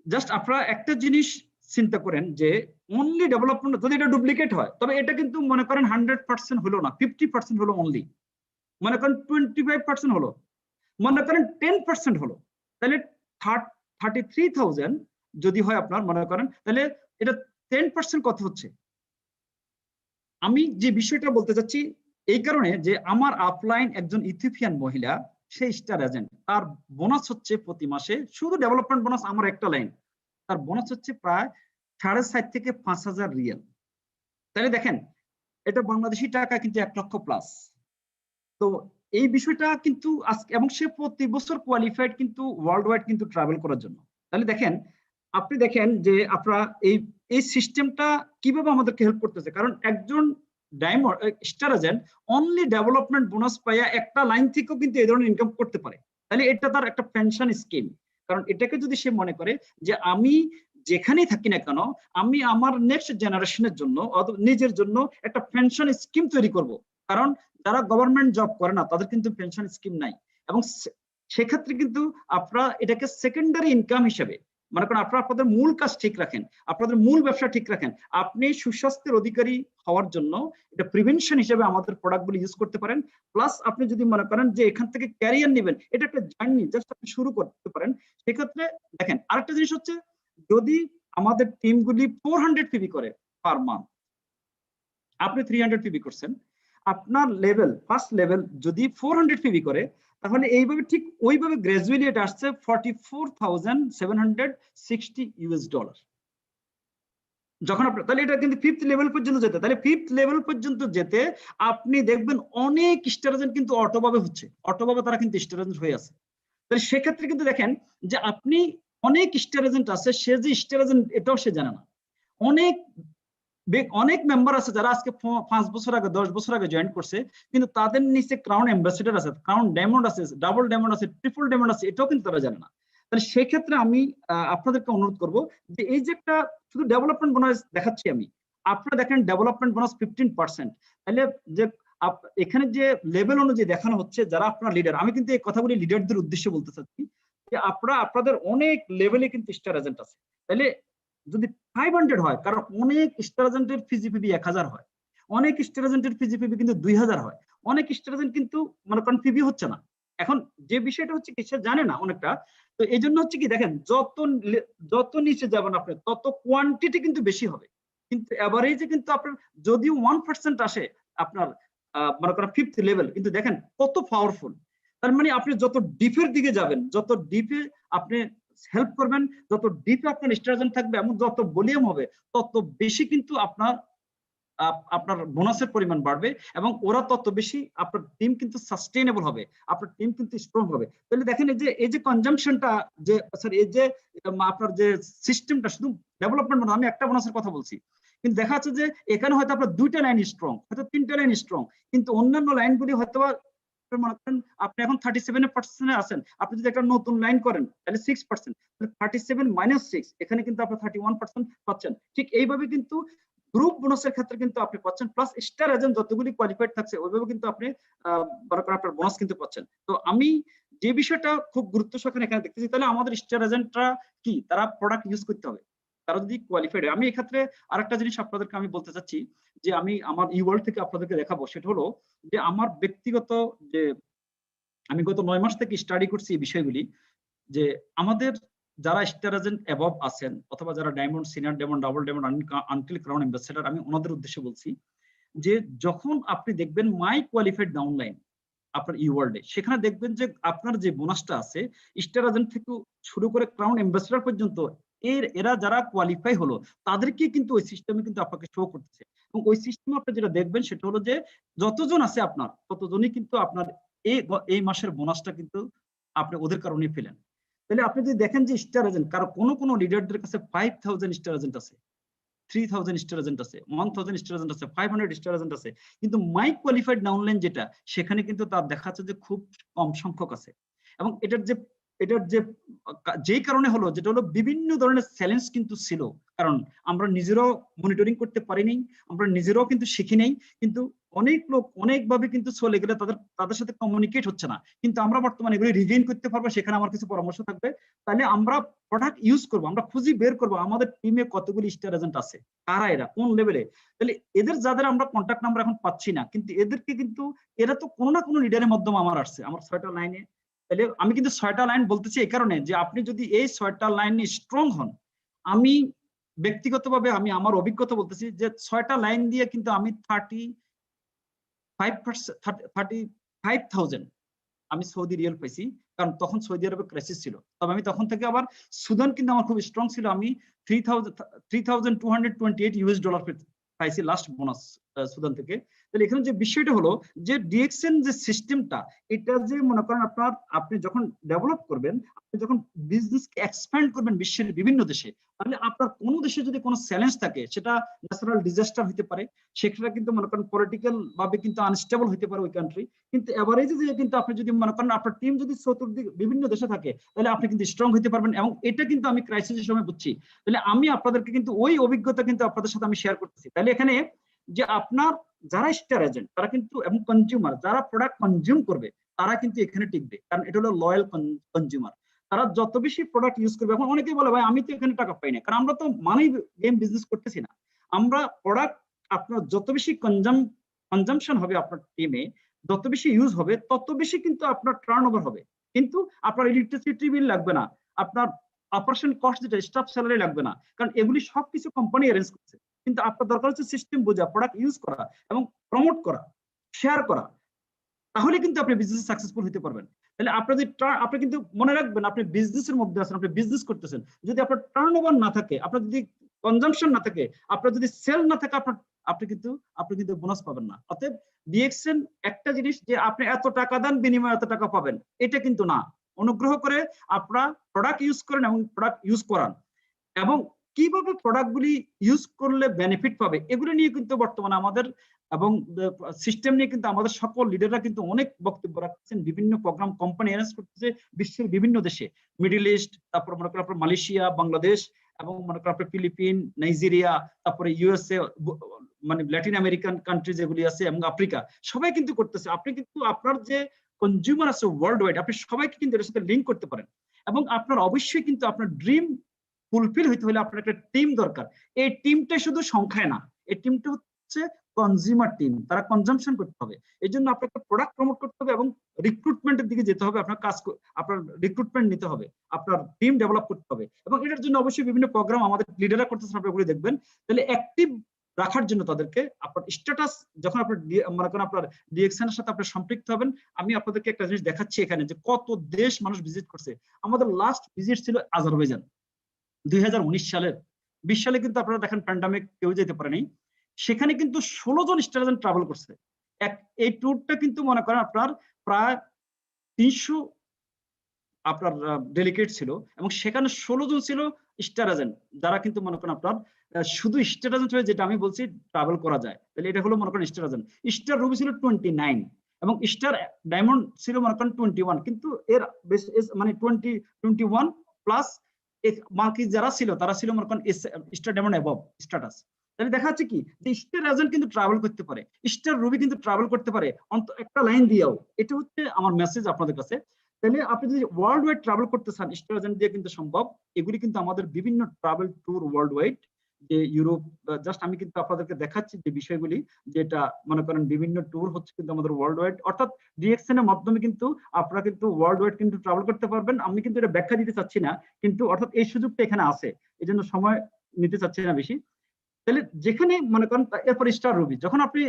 [SPEAKER 1] জাস্ট আপনারা একটা জিনিস চিন্তা করেন যে অনলি ডেভেলপমেন্ট যদি এটা ডুপ্লিকেট হয় তবে এটা কিন্তু মনে করেন 100% হলো না 50% হলো অনলি মনে করেন 25% হলো মনে করেন 10% হলো তাহলে 33,000 যদি হয় আপনার মনে করেন তাহলে এটা 10% কত হচ্ছে আমি যে বিষয়টা বলতে চাচ্ছি এই কারণে যে আমার আপলাইন একজন ইথিওপিয়ান মহিলা সেই স্টার এজেন্ট তার বোনাস হচ্ছে প্রতি মাসে শুধু ডেভেলপমেন্ট বোনাস আমার একটা লাইন তার বোনাস হচ্ছে প্রায় 4.5 থেকে 5,000 রিয়াল তাহলে দেখেন এটা বাংলাদেশি টাকা কিন্তু 1 লক্ষ প্লাস তো এই বিষয়টা কিন্তু এবং সে প্রতি বছর কোয়ালিফাইড কিন্তু ওয়ার্ল্ড ওয়াইড কিন্তু ট্রাভেল করার জন্য তাহলে দেখেন আপনি দেখেন যে আপনারা এই সিস্টেমটা কিভাবে আমাদেরকে হেল্প করতেছে কারণ একজন diamond star agent only development bonus পাইয়া একটা লাইন থেকেও কিন্তু এই ধরনের ইনকাম করতে পারে তাহলে এটা তার একটা পেনশন স্কিম কারণ এটাকে যদি সে মনে করে যে আমি যেখানেই থাকি না কেন আমি আমার নেক্সট জেনারেশনের জন্য নিজের জন্য একটা পেনশন স্কিম তৈরি করব কারণ যারা গভর্নমেন্ট জব করে না তাদের কিন্তু পেনশন স্কিম নাই এবং সেক্ষেত্রে কিন্তু আপনারা এটাকে সেকেন্ডারি ইনকাম হিসেবে মনে করেন আপনারা আপনাদের মূল কাজ ঠিক রাখেন আপনাদের মূল ব্যবসা ঠিক রাখেন আপনি সুস্বাস্থ্যের অধিকারী হওয়ার জন্য এটা প্রিভেনশন হিসেবে আমাদের প্রোডাক্টগুলো ইউজ করতে পারেন প্লাস আপনি যদি মনে করেন যে এখান থেকে ক্যারিয়ার নেবেন এটা একটা জার্নি জাস্ট আপনি শুরু করতে পারেন সেক্ষেত্রে দেখেন আরেকটা জিনিস হচ্ছে যদি আমাদের টিমগুলি 400 পিবি করে পার মান্থ আপনি 300 পিবি করছেন আপনার লেভেল ফার্স্ট লেভেল যদি 400 পিবি করে তাহলে এইভাবে ঠিক ওইভাবে গ্র্যাজুয়ালি এটা আসছে 44,760 ইউএস ডলার যখন আপনার তাহলে এটা কিন্তু 5th লেভেল পর্যন্ত যেতে, তাহলে 5th লেভেল পর্যন্ত যেতে আপনি দেখবেন অনেক স্টার এজেন্ট কিন্তু অটোভাবে হচ্ছে, অটোভাবে তারা কিন্তু স্টার এজেন্ট হয়ে আছে। তাহলে সেক্ষেত্রে কিন্তু দেখেন যে আপনি অনেক স্টার এজেন্ট আছে, সে যে স্টার এজেন্ট এটাও সে জানে না। অনেক অনেক মেম্বার আছে যারা আজকে 5 বছর আগে 10 বছর আগে জয়েন করছে, কিন্তু তাদের নিচে ক্রাউন অ্যাম্বাসেডর আছে, ক্রাউন ডায়মন্ড আছে, ডাবল ডায়মন্ড আছে, ট্রিপল ডায়মন্ড আছে, এটাও কিন্তু তারা জানে না। তাহলে সেক্ষেত্রে আমি আপনাদেরকে অনুরোধ করব যে এই যে একটা শুধু ডেভেলপমেন্ট বোনাস দেখাচ্ছি আমি, আপনারা দেখেন ডেভেলপমেন্ট বোনাস 15%, তাহলে যে এখানে যে লেভেল অনুযায়ী দেখানো হচ্ছে যারা আপনার লিডার, আমি কিন্তু এই কথাগুলি লিডারদের উদ্দেশ্যে বলতে চাচ্ছি যে আপনারা আপনাদের অনেক লেভেলে কিন্তু স্টার এজেন্ট আছে। তাহলে যদি 500 হয়, কারণ অনেক স্টার এজেন্টের ফিজিপিবি 1000 হয়, অনেক স্টার এজেন্টের ফিজিপিবি কিন্তু 2000 হয়, অনেক স্টার এজেন্ট কিন্তু মনে করেন পিবি হচ্ছে না। এখন যে বিষয়টা হচ্ছে কি, সে জানে না অনেকটা। তো এই জন্য হচ্ছে কি দেখেন, যত নিচে যাবেন আপনি তত কোয়ান্টিটি কিন্তু বেশি হবে, কিন্তু এভারেজে কিন্তু আপনার যদিও 1% আসে আপনার মনে করেন 5th লেভেল, কিন্তু দেখেন কত পাওয়ারফুল। তার মানে আপনি যত ডিপের দিকে যাবেন, যত ডিপে আপনি হেল্প করবেন, যত ডিপে আপনার স্ট্রাটেজি থাকবে এবং যত ভলিউম হবে, তত বেশি কিন্তু আপনার বোনাসের পরিমাণ বাড়বে এবং ওরা তত বেশি আপনার টিম কিন্তু সাস্টেইনেবল হবে, আপনার টিম কিন্তু স্ট্রং হবে। তাহলে দেখেন এই যে কনজাম্পশনটা, যে স্যার এই যে আপনার যে সিস্টেমটা শুধু ডেভেলপমেন্ট বোনাস, আমি একটা বোনাসের কথা বলছি, কিন্তু দেখা যাচ্ছে যে এখানে হয়তো আপনার 2টা লাইন স্ট্রং, হয়তো 3টা লাইন স্ট্রং, কিন্তু অন্যান্য লাইনগুলি হয়তো মনে করেন আপনি এখন 37% আছেন, আপনি যদি একটা নতুন লাইন করেন তাহলে 6%, তাহলে 37 - 6, এখানে কিন্তু আপনি 31% পাচ্ছেন। ঠিক এইভাবে কিন্তু গ্রুপ বোনাসের ক্ষেত্রে কিন্তু আপনি পাচ্ছেন, প্লাস স্টার এজেন্ট যতগুলি কোয়ালিফাইড থাকছে ওইভাবে কিন্তু আপনি আপনার বোনাস কিন্তু পাচ্ছেন। তো আমি যে বিষয়টা খুব গুরুত্ব সহকারে এখানে দেখতেছি, তাহলে আমাদের স্টার এজেন্টরা কি, তারা প্রোডাক্ট ইউজ করতে হবে, তারা যদি কোয়ালিফাইড হয়। আমি এক্ষেত্রে আরেকটা জিনিস আপনাদেরকে আমি বলতে চাচ্ছি, যে আমি আমার ইওয়ার্ল্ড থেকে আপনাদেরকে দেখাবো, সেটা হলো যে আমার ব্যক্তিগত যে আমি গত 9 মাস থেকে স্টাডি করছি এই বিষয়গুলি, যে আমাদের যারা স্টার এজেন্ট অ্যাবভ আছেন অথবা যারা diamond, senior diamond, double diamond, until crown ambassador, আমি ওনাদের উদ্দেশ্যে বলছি যে যখন আপনি দেখবেন মাই কোয়ালিফাইড ডাউনলাইন আপনার ইওয়ার্ল্ডে, সেখানে দেখবেন যে আপনার যে বোনাসটা আছে স্টার এজেন্ট থেকে শুরু করে ক্রাউন অ্যাম্বাসেডর পর্যন্ত, এরা যারা কোয়ালিফাই হলো তাদেরকে কিন্তু ওই সিস্টেমে কিন্তু আপনাকে শো করতেছে। এবং ওই সিস্টেমে আপনি যেটা দেখবেন সেটা হলো যে যতজন আছে আপনার ততজনই কিন্তু আপনার এই মাসের বোনাসটা কিন্তু আপনি ওদের কারণে পেলেন। তাহলে আপনি যদি দেখেন যে স্টার এজেন্ট, কারো কোনো লিডারদের কাছে 5000 স্টার এজেন্ট আছে, 3000 স্টার এজেন্ট আছে, 1000 স্টার এজেন্ট আছে, 500 স্টার এজেন্ট আছে, কিন্তু মাই কোয়ালিফাইড ডাউনলাইন যেটা, সেখানে কিন্তু তার দেখা যাচ্ছে যে খুব কম সংখ্যক আছে। এবং যেই কারণে হলো, যেটা হলো বিভিন্ন ধরনের চ্যালেঞ্জ কিন্তু ছিল, কারণ আমরা নিজেরাও মনিটরিং করতে পারিনি, আমরা নিজেরাও কিন্তু শিখি নাই, কিন্তু অনেক লোক অনেকভাবে কিন্তু চলে গেলে তাদের সাথে কমিউনিকেট হচ্ছে না, কিন্তু আমরা বর্তমানে এগুলি রিভিউ করতে পারবো, সেখানে আমার কিছু পরামর্শ থাকবে। তাহলে আমরা প্রোডাক্ট ইউজ করবো, আমরা খুঁজি বের করবো আমাদের টিমে কতগুলি স্টার এজেন্ট আছে, কারা এরা, কোন লেভেলে। তাহলে এদের যাদের আমরা কন্ট্যাক্ট নাম্বার এখন পাচ্ছি না, কিন্তু এদেরকে কিন্তু এরা তো কোনো না কোনো লিডারের মাধ্যমে আমার আসছে, আমার 6টা লাইনে। তাহলে আমি কিন্তু 6টা লাইন বলতেছি এই কারণে যে আপনি যদি এই 6টা লাইনে স্ট্রং হন, আমি ব্যক্তিগতভাবে আমি আমার অভিজ্ঞতা বলতেছি যে 6টা লাইন দিয়ে কিন্তু আমি 35,000 আমি সৌদি রিয়াল পাইছি, কারণ তখন সৌদি আরবে ক্রাইসিস ছিল। তবে আমি তখন থেকে আবার সুদান কিন্তু আমার খুব স্ট্রং ছিল, আমি 3228 ইউএস ডলার পাইছি লাস্ট বোনাস সুদান থেকে। তাহলে এখানে যে বিষয়টা হলো যে ডিএক্সএন যে সিস্টেমটা, এটা যে মনে করেন আপনি যখন ডেভেলপ করবেন, আপনি যখন বিজনেসকে এক্সপ্যান্ড করবেন বিশ্বের বিভিন্ন দেশে, তাহলে আপনার কোনো দেশে যদি কোনো চ্যালেঞ্জ থাকে, সেটা ন্যাচারাল ডিজাস্টার হতে পারে, সেটা কিন্তু মনে করেন পলিটিক্যাল ভাবে কিন্তু আনস্টেবল হতে পারে ওই কান্ট্রি, কিন্তু এভারেজে যে কিন্তু আপনি যদি মনে করেন আপনার টিম যদি চতুর্দিকে বিভিন্ন দেশে থাকে, তাহলে আপনি কিন্তু স্ট্রং হতে পারবেন। এবং এটা কিন্তু আমি ক্রাইসিসের সময় বুঝছি। তাহলে আমি আপনাদেরকে কিন্তু ওই অভিজ্ঞতা কিন্তু আপনাদের সাথে আমি শেয়ার করতেছি। তাহলে এখানে যে আপনার যারা স্টার এজেন্ট, তারা কিন্তু এবং কনজিউমার যারা প্রোডাক্ট কনজিউম করবে, তারা কিন্তু এখানে টিকবে, কারণ এটা হলো লয়াল কনজিউমার। তারা যত বেশি প্রোডাক্ট ইউজ করবে, এখন অনেকেই বলে ভাই আমি তো এখানে টাকা পাই না, কারণ আমরা তো মানি গেম বিজনেস করতেছি না। আমরা প্রোডাক্ট আপনার যত বেশি কনজাম্পশন হবে আপনার টিমে, যত বেশি ইউজ হবে, তত বেশি কিন্তু আপনার টার্নওভার হবে, কিন্তু আপনার ইলেকট্রিসিটি বিল লাগবে না, আপনার অপারেশন কস্ট যেটা স্টাফ স্যালারি লাগবে না, কারণ এগুলি সবকিছু কোম্পানি অ্যারেঞ্জ করছে। কিন্তু আপনার দরকার হচ্ছে সিস্টেম বোঝা, প্রোডাক্ট ইউজ করা এবং প্রমোট করা, শেয়ার করা, তাহলে কিন্তু আপনি বিজনেস সাকসেসফুল হতে পারবেন। তাহলে আপনি কিন্তু মনে রাখবেন, আপনি বিজনেসের মধ্যে আছেন, আপনি বিজনেস করতেছেন, যদি আপনার টার্নওভার না থাকে, আপনার যদি কনজাম্পশন না থাকে, আপনার যদি সেল না থাকে, আপনি কিন্তু বোনাস পাবেন না। অতএব ডিএক্সএন একটা জিনিস যে আপনি এত টাকা দেন বিনিময়ে এত টাকা পাবেন, এটা কিন্তু না। অনুগ্রহ করে আপনারা প্রোডাক্ট ইউজ করেন এবং প্রোডাক্ট ইউজ করান, এবং কিভাবে প্রোডাক্টগুলি ইউজ করলে বেনিফিট পাবে এগুলো নিয়ে কিন্তু বর্তমানে আমাদের এবং সিস্টেম নিয়ে কিন্তু আমাদের সকল লিডাররা কিন্তু অনেক বক্তব্য রাখছেন। বিভিন্ন প্রোগ্রাম কোম্পানি অ্যারেঞ্জ করতেছে বিশ্বের বিভিন্ন দেশে, মিডল ইস্ট, তারপর মনে করেন আপনার মালয়েশিয়া, বাংলাদেশ, এবং মনে করেন আপনার ফিলিপিন, নাইজেরিয়া, তারপরে ইউএসএ, মানে ল্যাটিন আমেরিকান কান্ট্রি যেগুলি আছে, এবং আফ্রিকা, সবাই কিন্তু করতেছে। আপনি কিন্তু আপনার যে কনজিউমার আছে ওয়ার্ল্ড ওয়াইড, আপনি সবাইকে কিন্তু এর সাথে লিঙ্ক করতে পারেন। এবং আপনার অবশ্যই কিন্তু আপনার ড্রিম ফুলফিল হইতে হলে আপনার একটা টিম দরকার। এই টিমটা শুধু সংখ্যায় না, এই টিমটা হচ্ছে কনজিউমার টিম, তারা কনজাম্পশন করতে হবে। এই জন্য আপনাকে প্রোডাক্ট প্রমোট করতে হবে এবং রিক্রুটমেন্টের দিকে যেতে হবে। আপনার আপনার রিক্রুটমেন্ট নিতে হবে, আপনার টিম ডেভেলপ করতে হবে, এবং এটার জন্য অবশ্যই বিভিন্ন প্রোগ্রাম আমাদের লিডাররা করতেছেন, আপনারা ওগুলো দেখবেন। তাহলে অ্যাক্টিভ রাখার জন্য তাদেরকে আপনার স্ট্যাটাস, যখন আপনার মনে করেন আপনার ডিএক্সএন এর সাথে আপনি সম্পৃক্ত হবেন। আমি আপনাদেরকে একটা জিনিস দেখাচ্ছি এখানে, যে কত দেশ মানুষ ভিজিট করছে। আমাদের লাস্ট ভিজিট ছিল আজারবাইজান 2019 সালের। 20 সালে কিন্তু আপনারা দেখেন প্যান্ডামিক, কেউ যেতে পারেনি। সেখানে কিন্তু 16 জন স্টার ট্রাভেল করছে। এই ট্যুরটা কিন্তু মনে করেন আপনার প্রায় 300 আপনার ডেলিগেট ছিল, এবং সেখানে 16 জন ছিল স্টার এজেন্ট, যারা কিন্তু মনে করেন আপনার শুধু স্টার এজেন্ট হয়ে, যেটা আমি বলছি ট্রাভেল করা যায়, তাহলে এটা হলো মনে করেন স্টার এজেন্ট। স্টার রুবি ছিল 29 এবং স্টার ডায়মন্ড ছিল মনে করেন 21, কিন্তু এর মানে 21 প্লাস বাকি যারা ছিল তারা ছিল মনে করেন স্টার ডায়মন্ড অ্যাবভ স্ট্যাটাস। তাহলে দেখা যাচ্ছে কি, যে স্টার এজেন্ট কিন্তু ট্রাভেল করতে পারে, স্টার রুবি কিন্তু ট্রাভেল করতে পারে একটা লাইন দিয়েও। এটা হচ্ছে আমার মেসেজ আপনাদের কাছে। তাহলে আপনি যদি ওয়ার্ল্ড ওয়াইড ট্রাভেল করতে চান, স্টার এজেন্ট দিয়ে কিন্তু সম্ভব। এগুলি কিন্তু আমাদের বিভিন্ন ট্রাভেল ট্যুর ওয়ার্ল্ড ওয়াইড, যে ইউরোপ, জাস্ট আমি কিন্তু আপনাদেরকে দেখাচ্ছি যে বিষয়গুলি, যেটা মনে করেন বিভিন্ন ট্যুর হচ্ছে কিন্তু আমাদের ওয়ার্ল্ড ওয়াইড, অর্থাৎ ডিএক্সএন এর মাধ্যমে কিন্তু আপনারা কিন্তু ওয়ার্ল্ড ওয়াইড কিন্তু ট্রাভেল করতে পারবেন। আমি কিন্তু এটা ব্যাখ্যা দিতে চাচ্ছি না, কিন্তু অর্থাৎ এই সুযোগটা এখানে আছে, এই জন্য সময় নিতে চাচ্ছি না বেশি। তাহলে যেখানে মনে করেন, এরপর স্টার রুবি, যখন আপনি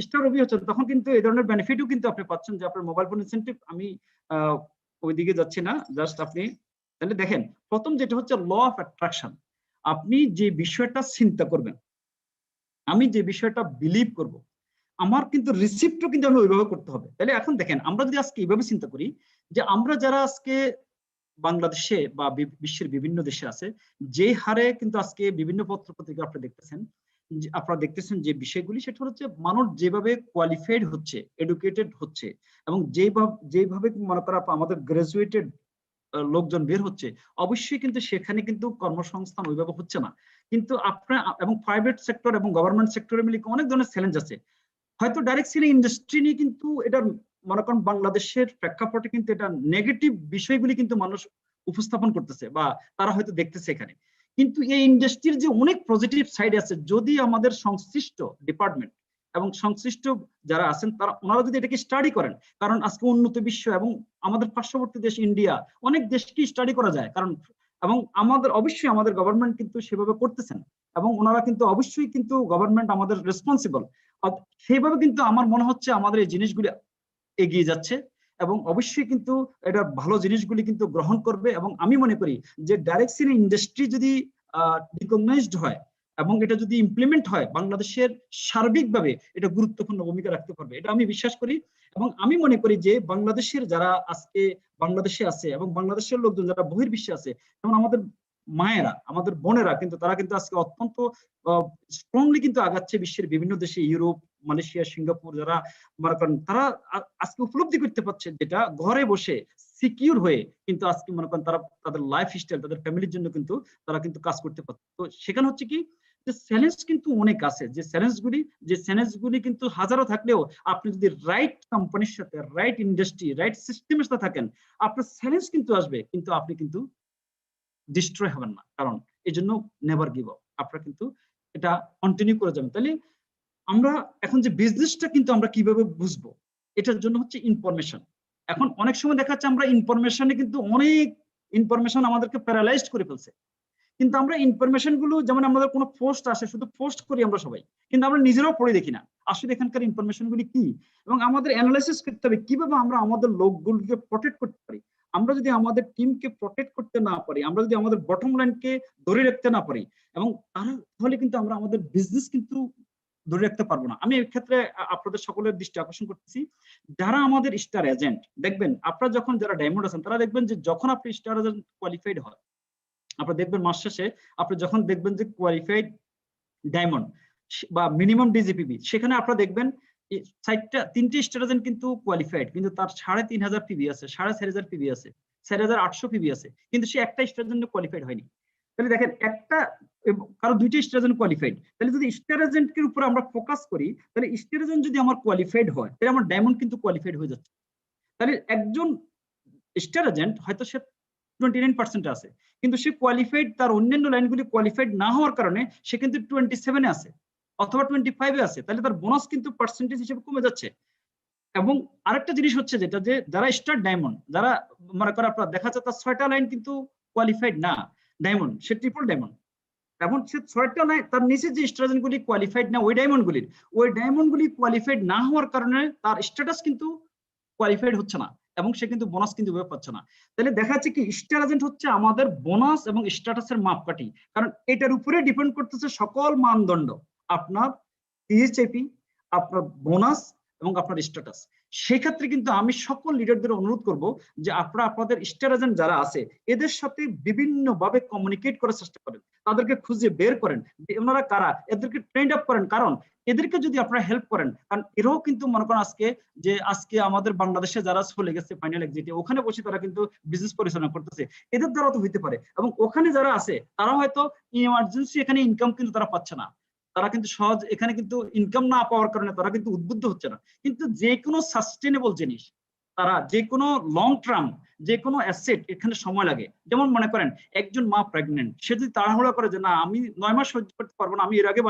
[SPEAKER 1] স্টার রুবি হচ্ছেন, তখন কিন্তু এই ধরনের বেনিফিটও কিন্তু আপনি পাচ্ছেন, যে আপনার মোবাইল ফোন ইনসেন্টিভ। আমি ওইদিকে যাচ্ছি না, জাস্ট আপনি তাহলে দেখেন, প্রথম যেটা হচ্ছে ল অফ অ্যাট্রাকশন। আপনি যে বিষয়টা চিন্তা করবেন, আমি যে বিষয়টা বিলিভ করব, আমার কিন্তু রিসিপ্টও কিন্তু আমি ওইভাবে করতে হবে। তাহলে এখন দেখেন, আমরা যদি আজকে এইভাবে চিন্তা করি, যে আমরা যারা আজকে বাংলাদেশে বা বিশ্বের বিভিন্ন দেশে আছে, যে হারে কিন্তু আজকে বিভিন্ন পত্র পত্রিকা আপনারা দেখতেছেন যে বিষয়গুলি, সেটা হচ্ছে মানুষ যেভাবে কোয়ালিফাইড হচ্ছে, এডুকেটেড হচ্ছে, এবং যেভাবে মনে করা আমাদের গ্রাজুয়েটেড লোকজন বের হচ্ছে, অবশ্যই কিন্তু সেখানে কিন্তু কর্মসংস্থান ওইভাবে হচ্ছে না। কিন্তু আপনার এবং প্রাইভেট সেক্টর এবং গভর্নমেন্ট সেক্টরে মিলে অনেক ধরনের চ্যালেঞ্জ আছে। হয়তো ডাইরেক্ট সেলিং ইন্ডাস্ট্রি নিয়ে কিন্তু এটা মনে করেন বাংলাদেশের প্রেক্ষাপটে কিন্তু এটা নেগেটিভ বিষয়গুলি কিন্তু মানুষ উপস্থাপন করতেছে, বা তারা হয়তো দেখতেছে এখানে। কিন্তু এই ইন্ডাস্ট্রির যে অনেক পজিটিভ সাইড আছে, যদি আমাদের সংশ্লিষ্ট ডিপার্টমেন্ট এবং সংশ্লিষ্ট যারা আছেন ওনারা যদি এটাকে স্টাডি করেন, কারণ আজকে উন্নত বিশ্ব এবং আমাদের পার্শ্ববর্তী দেশ ইন্ডিয়া, অনেক দেশকে স্টাডি করা যায়, কারণ এবং অবশ্যই আমাদের গভর্নমেন্ট কিন্তু সেভাবে করতেছেন, এবং ওনারা কিন্তু অবশ্যই কিন্তু গভর্নমেন্ট আমাদের রেসপন্সিবল। সেইভাবে কিন্তু আমার মনে হচ্ছে আমাদের এই জিনিসগুলি এগিয়ে যাচ্ছে, এবং অবশ্যই কিন্তু এটা ভালো জিনিসগুলি কিন্তু গ্রহণ করবে। এবং আমি মনে করি যে ডাইরেক্ট সেলিং ইন্ডাস্ট্রি যদি রিকগনাইজড হয় এবং এটা যদি ইমপ্লিমেন্ট হয়, বাংলাদেশের সার্বিকভাবে এটা গুরুত্বপূর্ণ ভূমিকা রাখতে পারবে, এটা আমি বিশ্বাস করি। এবং আমি মনে করি যে বাংলাদেশের যারা আজকে বাংলাদেশে আছে এবং বাংলাদেশের লোকজন যারা বহির্বিশ্বে আছে, যেমন আমাদের মায়েরা, আমাদের বোনেরা, কিন্তু তারা কিন্তু আজকে অত্যন্ত স্ট্রংলি কিন্তু আগাচ্ছে বিশ্বের বিভিন্ন দেশে, ইউরোপ, মালয়েশিয়া, সিঙ্গাপুর, যারা মনে করেন তারা আজকে উপলব্ধি করতে পারছে, যেটা ঘরে বসে সিকিউর হয়ে কিন্তু আজকে মনে করেন তারা তাদের লাইফ স্টাইল, তাদের ফ্যামিলির জন্য কিন্তু তারা কিন্তু কাজ করতে পারছে। তো সেখানে হচ্ছে কি, যে চ্যালেঞ্জ কিন্তু অনেক আছে, যে চ্যালেঞ্জগুলি কিন্তু হাজারো থাকলেও আপনি যদি রাইট কোম্পানির সাথে, রাইট ইন্ডাস্ট্রি, রাইট সিস্টেমের সাথে থাকেন, আপনার চ্যালেঞ্জ কিন্তু আসবে, কিন্তু আপনি কিন্তু ডিস্ট্রয় হবেন না। কারণ এই জন্য নেভার গিভ আপ, আপনারা কিন্তু এটা কন্টিনিউ করে যাবেন। তাহলে আমরা এখন যে বিজনেসটা কিন্তু আমরা কিভাবে বুঝবো, এটার জন্য হচ্ছে ইনফরমেশন। এখন অনেক সময় দেখা যাচ্ছে আমরা ইনফরমেশনে কিন্তু অনেক ইনফরমেশন আমাদেরকে প্যারালাইজড করে ফেলছে, কিন্তু আমরা ইনফরমেশন গুলো, যেমন আমাদের কোনো পোস্ট আসে, শুধু পোস্ট করি আমরা সবাই, কিন্তু আমরা নিজেরাও পড়ে দেখি না আসলে এখানকার ইনফরমেশন গুলি কি, এবং আমাদের অ্যানালাইসিস করতে হবে কিভাবে আমরা আমাদের লোকগুলোকে প্রোটেক্ট করতে পারি, আমরা যদি আমাদের টিমকে প্রোটেক্ট করতে না পারি, আমরা যদি আমাদের বটম লাইনকে ধরে রাখতে না পারি, এবং তাহলে কিন্তু আমরা আমাদের বিজনেস কিন্তু ধরে রাখতে পারবো না। আমি এই ক্ষেত্রে আপনাদের সকলের দৃষ্টি আকর্ষণ করতেছি, যারা আমাদের স্টার এজেন্ট, দেখবেন আপনারা যখন যারা ডায়মন্ড আছেন তারা দেখবেন যে যখন আপনি স্টার এজেন্ট কোয়ালিফাইড হয়, আপনারা দেখবেন মাস শেষে আপনি যখন দেখবেন যে কোয়ালিফাইড ডায়মন্ড বা মিনিমাম ডিজিপিবি, সেখানে আপনারা দেখবেন তিনটি স্টার এজেন্ট কিন্তু কোয়ালিফাইড, কিন্তু তার 3,500 পিবি আছে, 4,500 পিবি আছে, 4,800 পিবি আছে, কিন্তু সে একটা স্টার এজেন্ট কোয়ালিফাইড হয়নি। তাহলে দেখেন একটা কারো দুইটা স্টার এজেন্ট কোয়ালিফাইড, তাহলে যদি স্টার এজেন্টের উপর আমরা ফোকাস করি, তাহলে স্টার এজেন্ট যদি আমার কোয়ালিফাইড হয়, তাহলে আমার ডায়মন্ড কিন্তু কোয়ালিফাইড হয়ে যাচ্ছে। তাহলে একজন স্টার এজেন্ট হয়তো সে 29% আছে, কিন্তু সে কোয়ালিফাইড, তার অন্যান্য লাইনগুলি কোয়ালিফাইড না হওয়ার কারণে সে কিন্তু 27 আছে অথবা 25 আছে, তাহলে তার বোনাস কিন্তু পার্সেন্টেজ হিসেবে কমে যাচ্ছে। এবং আরেকটা জিনিস হচ্ছে যেটা, যে যারা স্টার ডায়মন্ড, যারা মনে করেন আপনার দেখা যাচ্ছে তার 6টা লাইন কিন্তু কোয়ালিফাইড না ডায়মন্ড, সে ট্রিপল ডায়মন্ড, এখন সে 6টা লাইন, তার নিচে যে স্টার গুলি কোয়ালিফাইড না ওই ডায়মন্ড গুলি কোয়ালিফাইড না হওয়ার কারণে তার স্ট্যাটাস কিন্তু কোয়ালিফাইড হচ্ছে না, এবং সে কিন্তু বোনাস কিন্তু পাচ্ছে না। তাহলে দেখা যাচ্ছে কি স্টার এজেন্ট হচ্ছে আমাদের বোনাস এবং স্ট্যাটাসের মাপকাঠি, কারণ এটার উপরে ডিপেন্ড করতেছে সকল মানদণ্ড, আপনার টিএচএপি, আপনার বোনাস এবং আপনার স্ট্যাটাস। সেক্ষেত্রে কিন্তু আমি সকল লিডারদের অনুরোধ করব যে আপনারা আপনাদের স্টার এজেন্ট যারা আছে এদের সাথে বিভিন্ন ভাবে কমিউনিকেট করার চেষ্টা করেন, তাদেরকে খুঁজে বের করেন ওনারা কারা, এদেরকে ট্রেন্ড আপ করেন, কারণ এদেরকে যদি আপনারা হেল্প করেন, কারণ এরাও কিন্তু মনে করেন আজকে আমাদের বাংলাদেশে যারা চলে গেছে ফাইনাল এক্সিটে, ওখানে বসে তারা কিন্তু বিজনেস পরিচালনা করতেছে, এদের দ্বারা তো হইতে পারে, এবং ওখানে যারা আছে তারা হয়তো ইমার্জেন্সি এখানে ইনকাম কিন্তু তারা পাচ্ছে না, তারা কিন্তু সহজ এখানে কিন্তু ইনকাম না পাওয়ার কারণে তারা কিন্তু উদ্বুদ্ধ হচ্ছে না। কিন্তু যে কোনো সাস্টেনেবল জিনিস, তারা যে কোনো লং টার্ম, যে কোনো অ্যাসেট এখানে সময় লাগে। যেমন মনে করেন একজন মা প্রেগনেন্ট, সে যদি তাড়াহুড়া করে যে না আমি 9 মাস সহ্য করতে পারবো না, আমি এর আগে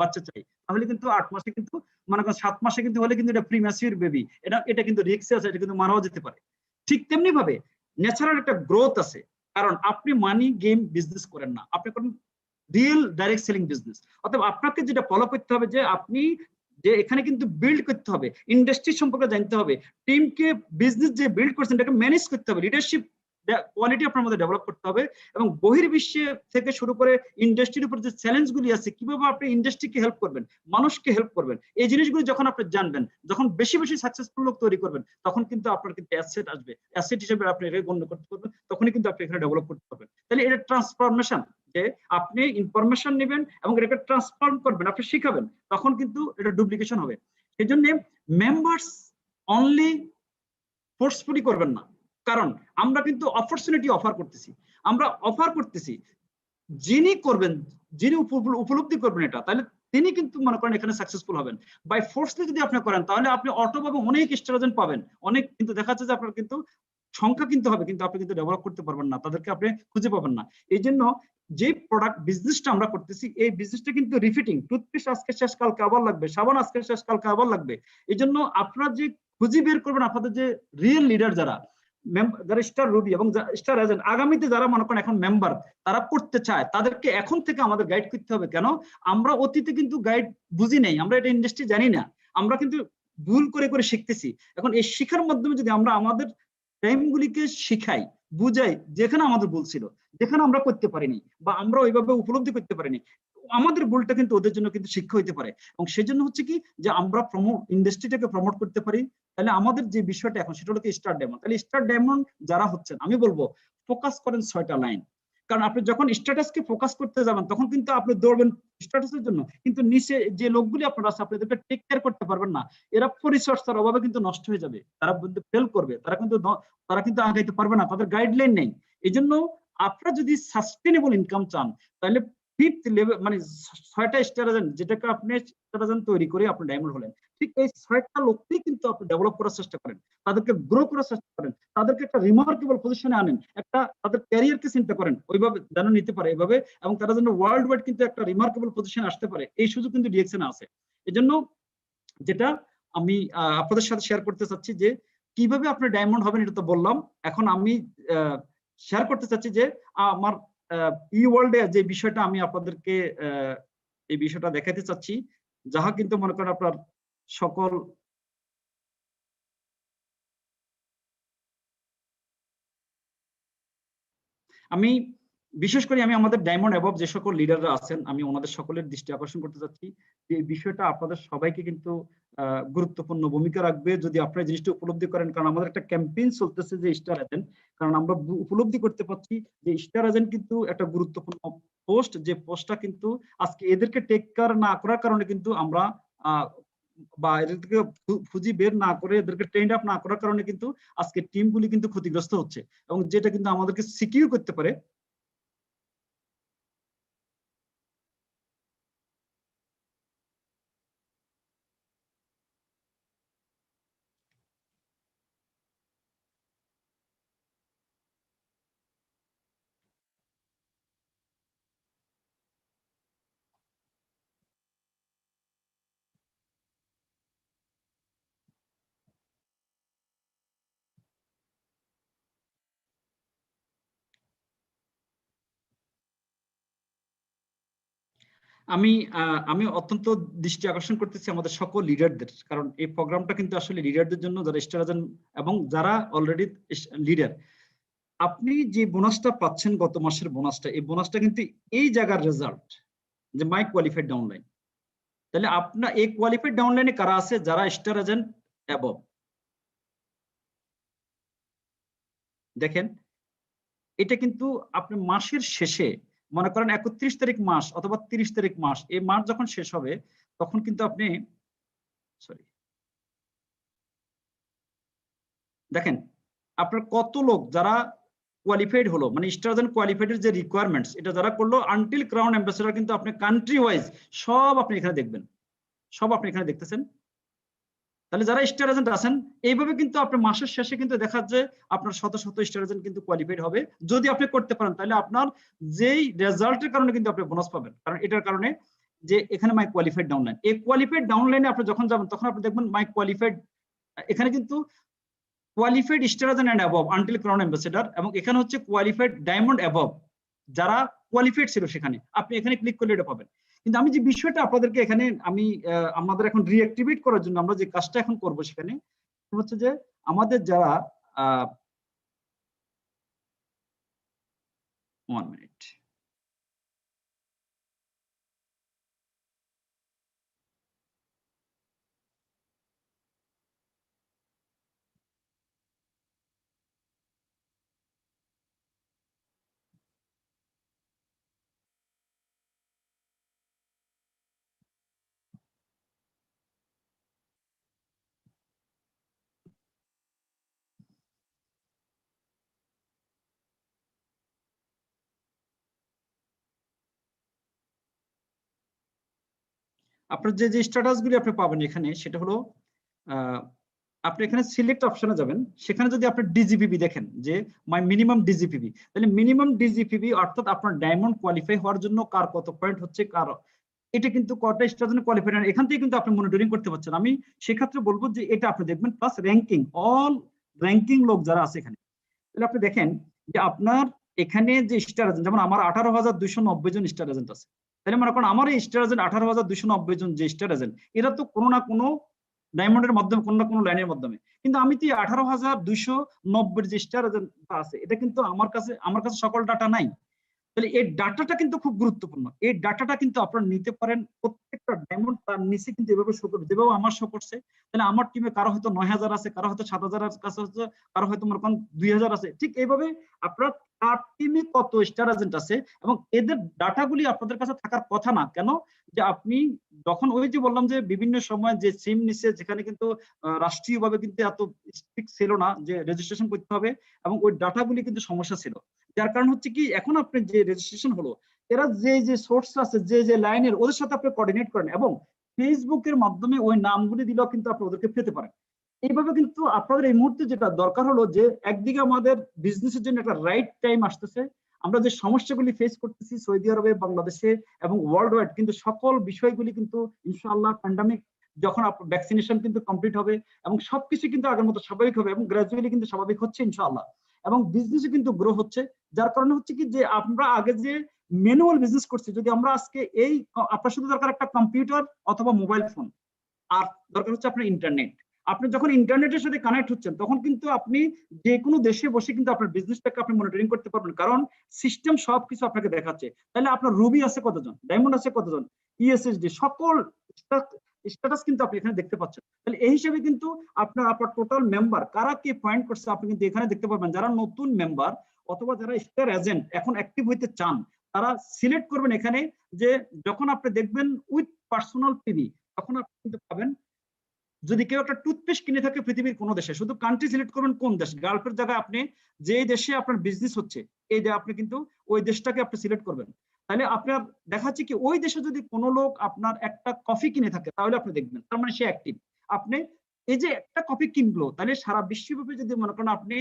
[SPEAKER 1] বাচ্চা চাই, তাহলে কিন্তু 8 মাসে কিন্তু মনে করেন 7 মাসে কিন্তু হলে কিন্তু এটা প্রিম্যাচিউর বেবি, এটা কিন্তু রিস্ক আছে, এটা কিন্তু মারাও যেতে পারে। ঠিক তেমনি ভাবে ন্যাচারাল একটা গ্রোথ আছে, কারণ আপনি মানি গেম বিজনেস করেন না, আপনি করেন রিয়েল ডাইরেক্ট সেলিং বিজনেস। অতএব আপনাকে যেটা ফলো করতে হবে যে আপনি যে এখানে কিন্তু বিল্ড করতে হবে, ইন্ডাস্ট্রি সম্পর্কে জানতে হবে, টিমকে বিজনেস যে বিল্ড করছেন এটাকে ম্যানেজ করতে হবে, লিডারশিপ কোয়ালিটি আপনার মধ্যে ডেভেলপ করতে হবে, এবং বহির্বিশ্বে থেকে শুরু করে ইন্ডাস্ট্রির উপর যে চ্যালেঞ্জগুলি আছে, কিভাবে আপনি ইন্ডাস্ট্রিকে হেল্প করবেন, মানুষকে হেল্প করবেন, এই জিনিসগুলো যখন আপনি জানবেন, যখন বেশি বেশি সাকসেসফুল লোক তৈরি করবেন, তখন কিন্তু আপনার কিন্তু অ্যাসেট আসবে, অ্যাসেট হিসেবে আপনি এটাকে গণ্য করতে পারবেন, তখনই কিন্তু আপনি এখানে ডেভেলপ করতে পারবেন। তাহলে এটা ট্রান্সফরমেশন, যে আপনি ইনফরমেশন নেবেন এবং এটাকে ট্রান্সফর্ম করবেন, আপনি শিখাবেন, তখন কিন্তু এটা ডুপ্লিকেশন হবে। সেই জন্য মেম্বার্স অনলি ফোর্সফুলি করবেন না, কারণ আমরা কিন্তু অপরচুনিটি অফার করতেছি, যিনি করবেন, যিনি উপলব্ধি করবেন এটা, তাহলে তিনি কিন্তু মনে করেন এখানে সাকসেসফুল হবেন। বাই ফোর্সলি যদি আপনি করেন, তাহলে আপনি অটোভাবে অনেক স্টার এজেন্ট পাবেন, অনেক, কিন্তু দেখা যাচ্ছে যে আপনার কিন্তু সংখ্যা কিন্তু হবে, কিন্তু আপনি কিন্তু ডেভেলপ করতে পারবেন না, তাদেরকে আপনি খুঁজে পাবেন না। এই জন্য যে প্রোডাক্ট বিজনেসটা আমরা করতেছি, এই বিজনেসটা কিন্তু রিপিটিং, টুথপেস্ট আজকে শেষ কালকে আবার লাগবে, সাবান আজকে শেষ কালকে আবার লাগবে। এই জন্য আপনারা যে খুঁজে বের করবেন আপনাদের যে রিয়েল লিডার যারা স্টার রুবি এবং স্টার এজেন্ট, আগামীতে যারা মনে করেন এখন মেম্বার, তারা করতে চায়, তাদেরকে এখন থেকে আমাদের গাইড করতে হবে। কেন? আমরা অতীতে কিন্তু গাইড বুঝি নাই, আমরা এটা ইন্ডাস্ট্রি জানি না, আমরা কিন্তু ভুল করে করে শিখতেছি। এখন এই শিখার মাধ্যমে যদি আমরা আমাদের টাইমগুলিকে শিখাই, বুঝাই, যেখানে আমাদের ভুল ছিল, যেখানে আমরা করতে পারিনি বা আমরা ওইভাবে উপলব্ধি করতে পারিনি, আমাদের ভুলটা কিন্তু ওদের জন্য কিন্তু শিক্ষা হইতে পারে। এবং সেজন্য হচ্ছে কি যে আমরা ইন্ডাস্ট্রিটাকে প্রমোট করতে পারি। তাহলে আমাদের যে বিষয়টা এখন সেটা হলো স্টার ডায়মন্ড। তাহলে স্টার ডায়মন্ড যারা হচ্ছেন, আমি বলবো ফোকাস করেন 6টা লাইন, কারণ আপনি যখন স্ট্যাটাসকে ফোকাস করতে যাবেন তখন কিন্তু আপনি দৌড়বেন স্ট্যাটাসের জন্য, কিন্তু নিচে যে লোকগুলি আপনার আছে আপনাদেরকে টেক কেয়ার করতে পারবেন না, এরা পরিচর্যার অভাবে কিন্তু নষ্ট হয়ে যাবে, তারা কিন্তু ফেল করবে, তারা কিন্তু আগাইতে পারবে না, তাদের গাইডলাইন নেই। এই জন্য আপনারা যদি সাস্টেনেবল ইনকাম চান, তাহলে 5th লেভেল মানে 6টা স্টার এজেন্ট, যেটাকে আপনি স্টার এজেন্ট তৈরি করে আপনি ডায়মন্ড হলেন, ঠিক এই 6টা লোককেই কিন্তু আপনি ডেভেলপ করার চেষ্টা করেন, তাদেরকে গ্রো করার চেষ্টা করেন, তাদেরকে একটা রিমার্কেবল পজিশনে আনেন, একটা তাদের ক্যারিয়ারকে চিন্তা করেন ওইভাবে যেন নিতে পারে এভাবে, এবং তারা যেন ওয়ার্ল্ড ওয়াইড কিন্তু একটা রিমার্কেবল পজিশনে আসতে পারে, এই সুযোগ কিন্তু ডিএক্সএন আছে। এই জন্য যেটা আমি আপনাদের সাথে শেয়ার করতে চাচ্ছি যে কিভাবে আপনি ডায়মন্ড হবেন, এটা তো বললাম। এখন আমি শেয়ার করতে চাচ্ছি যে আমার ই ওয়ার্ল্ডে যে বিষয়টা আমি আপনাদেরকে এই বিষয়টা দেখাতে চাচ্ছি, যাহা কিন্তু মনে করেন আপনার সকল আমি বিশেষ করে আমি আমাদের ডায়মন্ড অ্যাবভ যে সকল লিডাররা আছেন, আমি ওনাদের সকলের দৃষ্টি আকর্ষণ করতে চাচ্ছি যে এই বিষয়টা আপনাদের সবাইকে কিন্তু গুরুত্বপূর্ণ ভূমিকা রাখবে যদি আপনারা জিনিসটা উপলব্ধি করেন। কারণ আমাদের একটা ক্যাম্পেইন চলতেছে যে স্টার এজেন্ট, কারণ আমরা উপলব্ধি করতে পারছি যে স্টার এজেন্ট কিন্তু একটা গুরুত্বপূর্ণ পোস্ট, যে পোস্টটা কিন্তু আজকে এদেরকে টেক কেয়ার না করার কারণে কিন্তু আমরা বা এদেরকে খুঁজি বের না করে এদেরকে ট্রেন্ড আপ না করার কারণে কিন্তু আজকে টিমগুলি কিন্তু ক্ষতিগ্রস্ত হচ্ছে, এবং যেটা কিন্তু আমাদেরকে সিকিউর করতে পারে। আমি আমি অত্যন্ত দৃষ্টি আকর্ষণ করতেছি আমাদের সকল লিডারদের, কারণ এই প্রোগ্রামটা কিন্তু আসলে লিডারদের জন্য, যারা স্টার এজেন্ট এবং যারা অলরেডি লিডার। আপনি যে বোনাসটা পাচ্ছেন গত মাসের বোনাসটা, এই বোনাসটা কিন্তু এই জায়গার রেজাল্ট যে মাই কোয়ালিফাইড ডাউনলাইন। তাহলে আপনার এই কোয়ালিফাইড ডাউনলাইনে কারা আছে? যারা স্টার এজেন্ট অ্যাবভ। দেখেন এটা কিন্তু আপনি মাসের শেষে, মনে করেন 31 তারিখ মাস অথবা 30 তারিখ মাস, এই মাস যখন শেষ হবে তখন কিন্তু আপনি সরি দেখেন আপনার কত লোক যারা কোয়ালিফাইড হলো, মানে স্টার এজেন্ট কোয়ালিফাইড এর যে রিকোয়ারমেন্টস এটা যারা করলো আনটিল ক্রাউন অ্যাম্বাসেডর, কিন্তু আপনি কান্ট্রি ওয়াইজ সব আপনি এখানে দেখবেন, সব আপনি এখানে দেখতেছেন। তাহলে যারা স্টার এজেন্ট আছেন এইভাবে কিন্তু আপনার মাসের শেষে কিন্তু দেখা যায় আপনার শত শত স্টার এজেন্ট কিন্তু কোয়ালিফাইড হবে যদি আপনি করতে পারেন। তাহলে আপনার যেই রেজাল্টের কারণে কিন্তু আপনি বোনাস পাবেন, কারণ এটার কারণে যে এখানে মাই কোয়ালিফাইড ডাউনলাইন, এই কোয়ালিফাইড ডাউনলাইনে আপনি যখন যাবেন তখন আপনি দেখবেন মাই কোয়ালিফাইড, এখানে কিন্তু qualified star agent and above until crown ambassador, এবং এখানে হচ্ছে কোয়ালিফাইড ডায়মন্ড অ্যাবভ যারা কোয়ালিফাইড ছিল সেখানে আপনি এখানে ক্লিক করলে এটা পাবেন। কিন্তু আমি যে বিষয়টা আপনাদেরকে এখানে আমি আমাদের এখন রিঅ্যাক্টিভেট করার জন্য আমরা যে কাজটা এখন করব সেখানে হচ্ছে যে আমাদের যারা 1 মিনিট, আপনার যে যে স্ট্যাটাসগুলি আপনি পাবেন এখানে সেটা হলো আপনি এখানে সিলেক্ট অপশনে যাবেন, সেখানে যদি আপনি ডিজিপিবি দেখেন যে মাই মিনিমাম ডিজিপিবি, তাহলে মিনিমাম ডিজিপিবি অর্থাৎ আপনার ডায়মন্ড কোয়ালিফাই হওয়ার জন্য কার কত পয়েন্ট হচ্ছে, কার এটা কিন্তু কটা স্টার জন্য কোয়ালিফাইড, এখান থেকে কিন্তু আপনি মনিটরিং করতে পারছেন। আমি সেক্ষেত্রে বলবো যে এটা আপনি দেখবেন, প্লাস র্যাঙ্কিং, অল র্যাঙ্কিং লোক যারা আছে এখানে, তাহলে আপনি দেখেন যে আপনার এখানে যে স্টার এজেন্ট, যেমন আমার 18,290 জন স্টার এজেন্ট আছে, তাহলে মনে করেন আমার এই স্টার এজেন্ট 18,290 জন যে স্টার এজেন্ট, এরা তো কোনো না কোনো ডায়মন্ডের মাধ্যমে, কোনো না কোনো লাইনের মাধ্যমে, কিন্তু আমি তো 18,290 যে স্টার এজেন্ট আছে এটা কিন্তু আমার কাছে সকল ডাটা নাই। তাহলে এই ডাটাটা কিন্তু খুব গুরুত্বপূর্ণ, এই ডাটাটা কিন্তু আপনারা নিতে পারেন। প্রত্যেকটা ডায়মন্ড তার নিচে কিন্তু এভাবে শো করবে, যেভাবে আমার শো করছে। তাহলে আমার টিমে কারো হয়তো 9,000 আছে, কারো হয়তো 7,000 কাছে হচ্ছে, কারো হয়তো মনে করেন 2,000 আছে। ঠিক এইভাবে আপনার তার টিমে কত স্টার এজেন্ট আছে এবং এদের ডাটাগুলি আপনাদের কাছে থাকার কথা না কেন, যে আপনি যখন ওই যে বললাম যে বিভিন্ন সময় যে সিম নিচ্ছে, যেখানে কিন্তু রাষ্ট্রীয়ভাবে কিন্তু এত স্ট্রিক্ট ছিল না যে রেজিস্ট্রেশন করতে হবে, এবং ওই ডাটাগুলি কিন্তু সমস্যা ছিল। যার কারণ হচ্ছে কি, এখন আপনি যে রেজিস্ট্রেশন হলো, এরা যে যে সোর্স আছে, যে যে লাইনের, ওদের সাথে আপনি কোঅর্ডিনেট করেন এবং ফেসবুকের মাধ্যমে ওই নামগুলি দিলেও কিন্তু আপনি ওদেরকে পেতে পারেন। এইভাবে কিন্তু আপনাদের এই মুহূর্তে যেটা দরকার হলো যে একদিকে আমাদের বিজনেসের জন্য একটা রাইট টাইম আসতেছে, আমরা যে সমস্যাগুলি ফেস করতেছি সৌদি আরবে, বাংলাদেশে এবং ওয়ার্ল্ড ওয়াইড, কিন্তু সকল বিষয়গুলি কিন্তু ইনশাআল্লাহ প্যান্ডামিক যখন ভ্যাকসিনেশন কিন্তু কমপ্লিট হবে এবং সবকিছু কিন্তু আগের মতো স্বাভাবিক হবে এবং গ্রাজুয়ালি কিন্তু স্বাভাবিক হচ্ছে ইনশাআল্লাহ, এবং বিজনেসও কিন্তু গ্রো হচ্ছে। যার কারণে হচ্ছে কি যে আমরা আগে যে ম্যানুয়াল বিজনেস করছি, যদি আমরা আজকে এই, আপনার শুধু দরকার একটা কম্পিউটার অথবা মোবাইল ফোন, আর দরকার হচ্ছে আপনার ইন্টারনেট। আপনি যখন ইন্টারনেটের সাথে কানেক্ট হচ্ছেন তখন কিন্তু আপনি যে কোনো দেশে বসে কিন্তু আপনার বিজনেসটাকে আপনি মনিটরিং করতে পারবেন, কারণ সিস্টেম সবকিছু আপনাকে দেখাচ্ছে। তাহলে আপনার রুবি আছে কতজন, ডায়মন্ড আছে কতজন, ইএসএসডি সকল স্ট্যাটাস কিন্তু আপনি এখানে দেখতে পাচ্ছেন। তাহলে এই হিসেবে কিন্তু আপনার টোটাল মেম্বার কারা কি পয়েন্ট করছে আপনি কিন্তু এখানে দেখতে পারবেন। যারা নতুন মেম্বার অথবা যারা স্টার এজেন্ট এখন অ্যাক্টিভ হইতে চান তারা সিলেক্ট করবেন এখানে, যে যখন আপনি দেখবেন উইথ পার্সোনাল পিভি তখন আপনি কিন্তু পাবেন। যদি কেউ একটা টুথপেস্ট কিনে থাকে পৃথিবীর কোনো দেশে, শুধু কান্ট্রি সিলেক্ট করবেন কোন দেশ, গালফের জায়গায় আপনি যে দেশে আপনার বিজনেস হচ্ছে এই যে আপনি কিন্তু ওই দেশটাকে আপনি সিলেক্ট করবেন। তাহলে আপনার দেখাচ্ছে কি ওই দেশে যদি কোনো লোক আপনার একটা কফি কিনে থাকে তাহলে আপনি দেখবেন তার মানে সে অ্যাক্টিভ। আপনি এই যে একটা কফি কিনলো তাহলে সারা বিশ্বব্যাপী যদি মনে করেন আপনি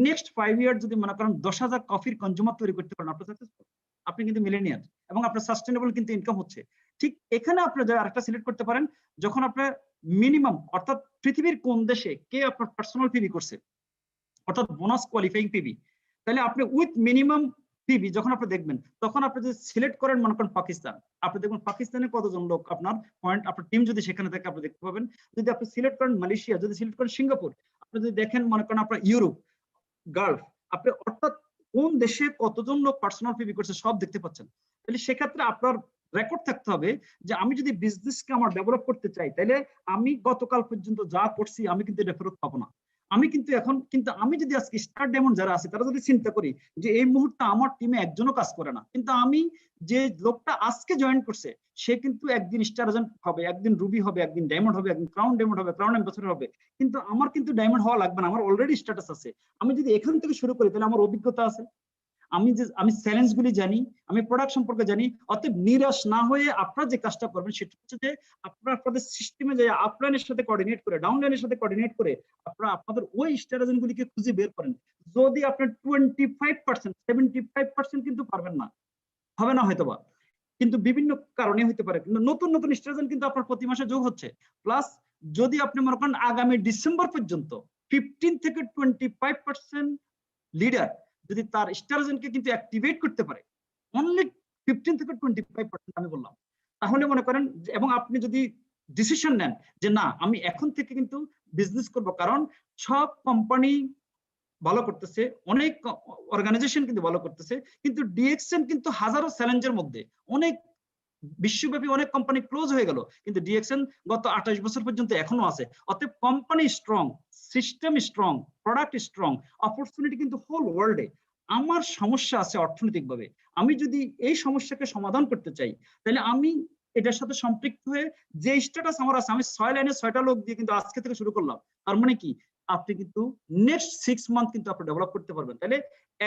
[SPEAKER 1] নেক্সট 5 ইয়ার যদি মনে করেন 10,000 কফির কনজিউমার তৈরি করতে পারেন, আপনি সাকসেসফুল, আপনি কিন্তু মিলেনিয়ার এবং আপনার সাস্টেনেবল কিন্তু ইনকাম হচ্ছে। ঠিক এখানে আপনি আরেকটা সিলেক্ট করতে পারেন, যখন আপনার মিনিমাম অর্থাৎ পৃথিবীর কোন দেশে কে আপনার পার্সোনাল পিভি করছে অর্থাৎ বোনাস কোয়ালিফাইং পিভি, তাহলে আপনি উইথ মিনিমাম পিভি যখন আপনি দেখবেন তখন আপনি যদি সিলেক্ট করেন মনে করেন পাকিস্তান, আপনি দেখবেন পাকিস্তানে কতজন লোক আপনার পয়েন্ট আপনার টিম যদি সেখানে থাকে আপনি দেখতে পাবেন। যদি আপনি সিলেক্ট করেন মালয়েশিয়া, যদি সিলেক্ট করেন সিঙ্গাপুর, আপনি যদি দেখেন মনে করেন আপনার ইউরোপ, গালফ, আপনি অর্থাৎ কোন দেশে কতজন লোক পার্সোনাল পিভি করছে সব দেখতে পাচ্ছেন। তাহলে সেক্ষেত্রে আপনার রেকর্ড থাকতে হবে যে আমি যদি বিজনেসকে আমার ডেভেলপ করতে চাই তাহলে আমি গতকাল পর্যন্ত যা করছি আমি কিন্তু এটা ফেরত পাবো না। আমি কিন্তু এখন কিন্তু আমি যদি আজকে স্টার ডায়মন্ড যারা আছে তারা যদি চিন্তা করি যে এই মুহূর্তে আমার টিমে একজনও কাজ করে না, কিন্তু আমি যে লোকটা আজকে জয়েন করছে সে কিন্তু একদিন স্টার এজেন্ট হবে, একদিন রুবি হবে, একদিন ডায়মন্ড হবে, একদিন ক্রাউন ডায়মন্ড হবে, ক্রাউন অ্যাম্বাসেডর হবে, কিন্তু আমার কিন্তু ডায়মন্ড হওয়া লাগবে না, আমার অলরেডি স্ট্যাটাস আছে। আমি যদি এখান থেকে শুরু করি তাহলে আমার অভিজ্ঞতা আছে, আমি চ্যালেঞ্জ গুলি জানি, আমি প্রোডাক্ট সম্পর্কে জানি। অতএব নিরাশ না হয়ে আপনারা যে কাজটা করবেন সেটা হচ্ছে যে আপনারা আপনাদের সিস্টেমে যে আপলাইনের সাথে কোঅর্ডিনেট করে ডাউনলাইনের সাথে কোঅর্ডিনেট করে আপনারা আপনাদের ওই স্ট্র্যাটেজি গুলিকে খুঁজে বের করেন। যদি আপনার 25% 75% কিন্তু পারবেন না, হবে না হয়তোবা, কিন্তু বিভিন্ন কারণে হতে পারে, কিন্তু নতুন নতুন স্ট্র্যাটেজি কিন্তু আপনার প্রতি মাসে যোগ হচ্ছে। প্লাস যদি আপনি মনে করেন আগামী ডিসেম্বর পর্যন্ত 15 থেকে 25% লিডার যদি তার স্ট্র্যাটেজিকে কিন্তু অ্যাক্টিভেট করতে পারে, অনলি 15 থেকে 25% আমি বললাম, তাহলে মনে করেন এবং আপনি যদি ডিসিশন নেন যে না আমি এখন থেকে কিন্তু বিজনেস করব, কারণ সব কোম্পানি ভালো করতেছে, অনেক অর্গানাইজেশন কিন্তু ভালো করতেছে, কিন্তু ডিএক্সএন কিন্তু হাজারো চ্যালেঞ্জের মধ্যে অনেক বিশ্বব্যাপী অনেক কোম্পানি ক্লোজ হয়ে গেল, কিন্তু ডিএক্সএন গত 28 বছর পর্যন্ত এখনো আছে। অতএব company strong, system strong, product strong, opportunity কিন্তু হোল ওয়ার্ল্ডে। আমার সমস্যা আছে অর্থনৈতিকভাবে, আমি যদি এই সমস্যাকে সমাধান করতে চাই তাহলে আমি এটার সাথে সম্পৃক্ত হয়ে যে স্ট্যাটাস আমার আছে, আমি 6 লাইনে 6টা লোক দিয়ে কিন্তু আজকে থেকে শুরু করলাম, তার মানে কি আপনি কিন্তু নেক্সট 6 মান্থ কিন্তু আপনি ডেভেলপ করতে পারবেন। তাহলে